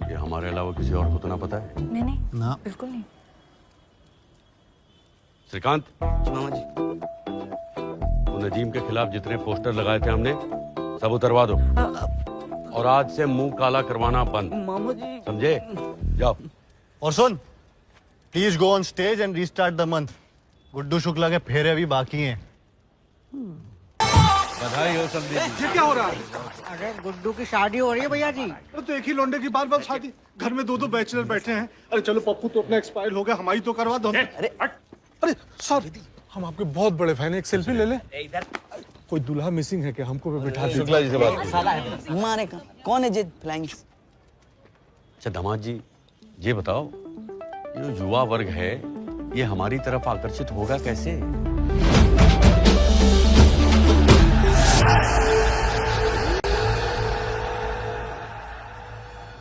ये हमारे अलावा किसी और को तो ना पता है? नहीं ना, बिल्कुल नहीं। श्रीकांत, मामा जी, तो नजीम के खिलाफ जितने पोस्टर लगाए थे हमने सब उतरवा दो। और आज से मुंह काला करवाना बंद। मामा जी समझे? जाओ। और सुन, please go on stage and restart the month. Guddu Shukla के फेरे अभी बाकी हैं। बधाई हो सब। ये क्या हो रहा है? अरे गुड्डू की शादी हो रही है भैया जी। तो एक ही लौंडे की बार-बार शादी, घर में 2-2 बैचलर बैठे हैं। अरे चलो पप्पू तो अपना एक्सपायर हो गया, हमारी तो करवा दो। अरे सर, हम आपके बहुत बड़े फैन हैं, एक सेल्फी ले लें। इधर कोई दूल्हा मिसिंग है क्या? हमको भी बिठा दीजिए। शुक्ला जी से बात। साला है मारे का कौन है? जिद फ्लाइंग। अच्छा दामाद जी, ये बताओ, ये जो युवा वर्ग है ये हमारी तरफ आकर्षित होगा कैसे?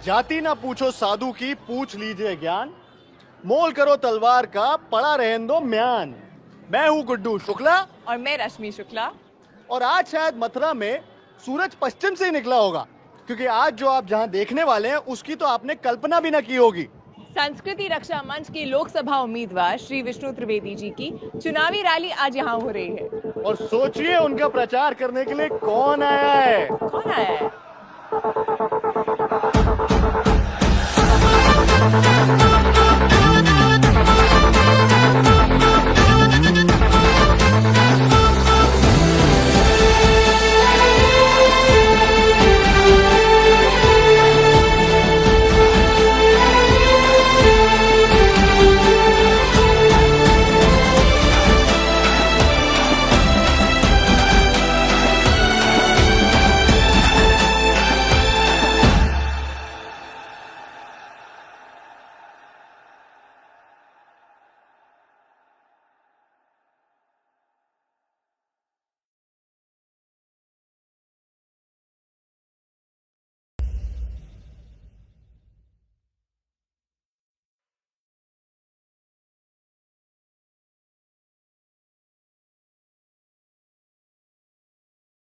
जाति ना पूछो साधु की, पूछ लीजिए ज्ञान। मोल करो तलवार का, पड़ा रहने दो म्यान। मैं हूँ गुड्डू शुक्ला और मैं रश्मि शुक्ला। और आज शायद मथुरा में सूरज पश्चिम से ही निकला होगा, क्योंकि आज जो आप जहाँ देखने वाले हैं उसकी तो आपने कल्पना भी ना की होगी। संस्कृति रक्षा मंच के लोकसभा उम्मीदवार श्री विष्णु त्रिवेदी जी की चुनावी रैली आज यहाँ हो रही है। और सोचिए उनका प्रचार करने के लिए कौन आया है? कौन आया है?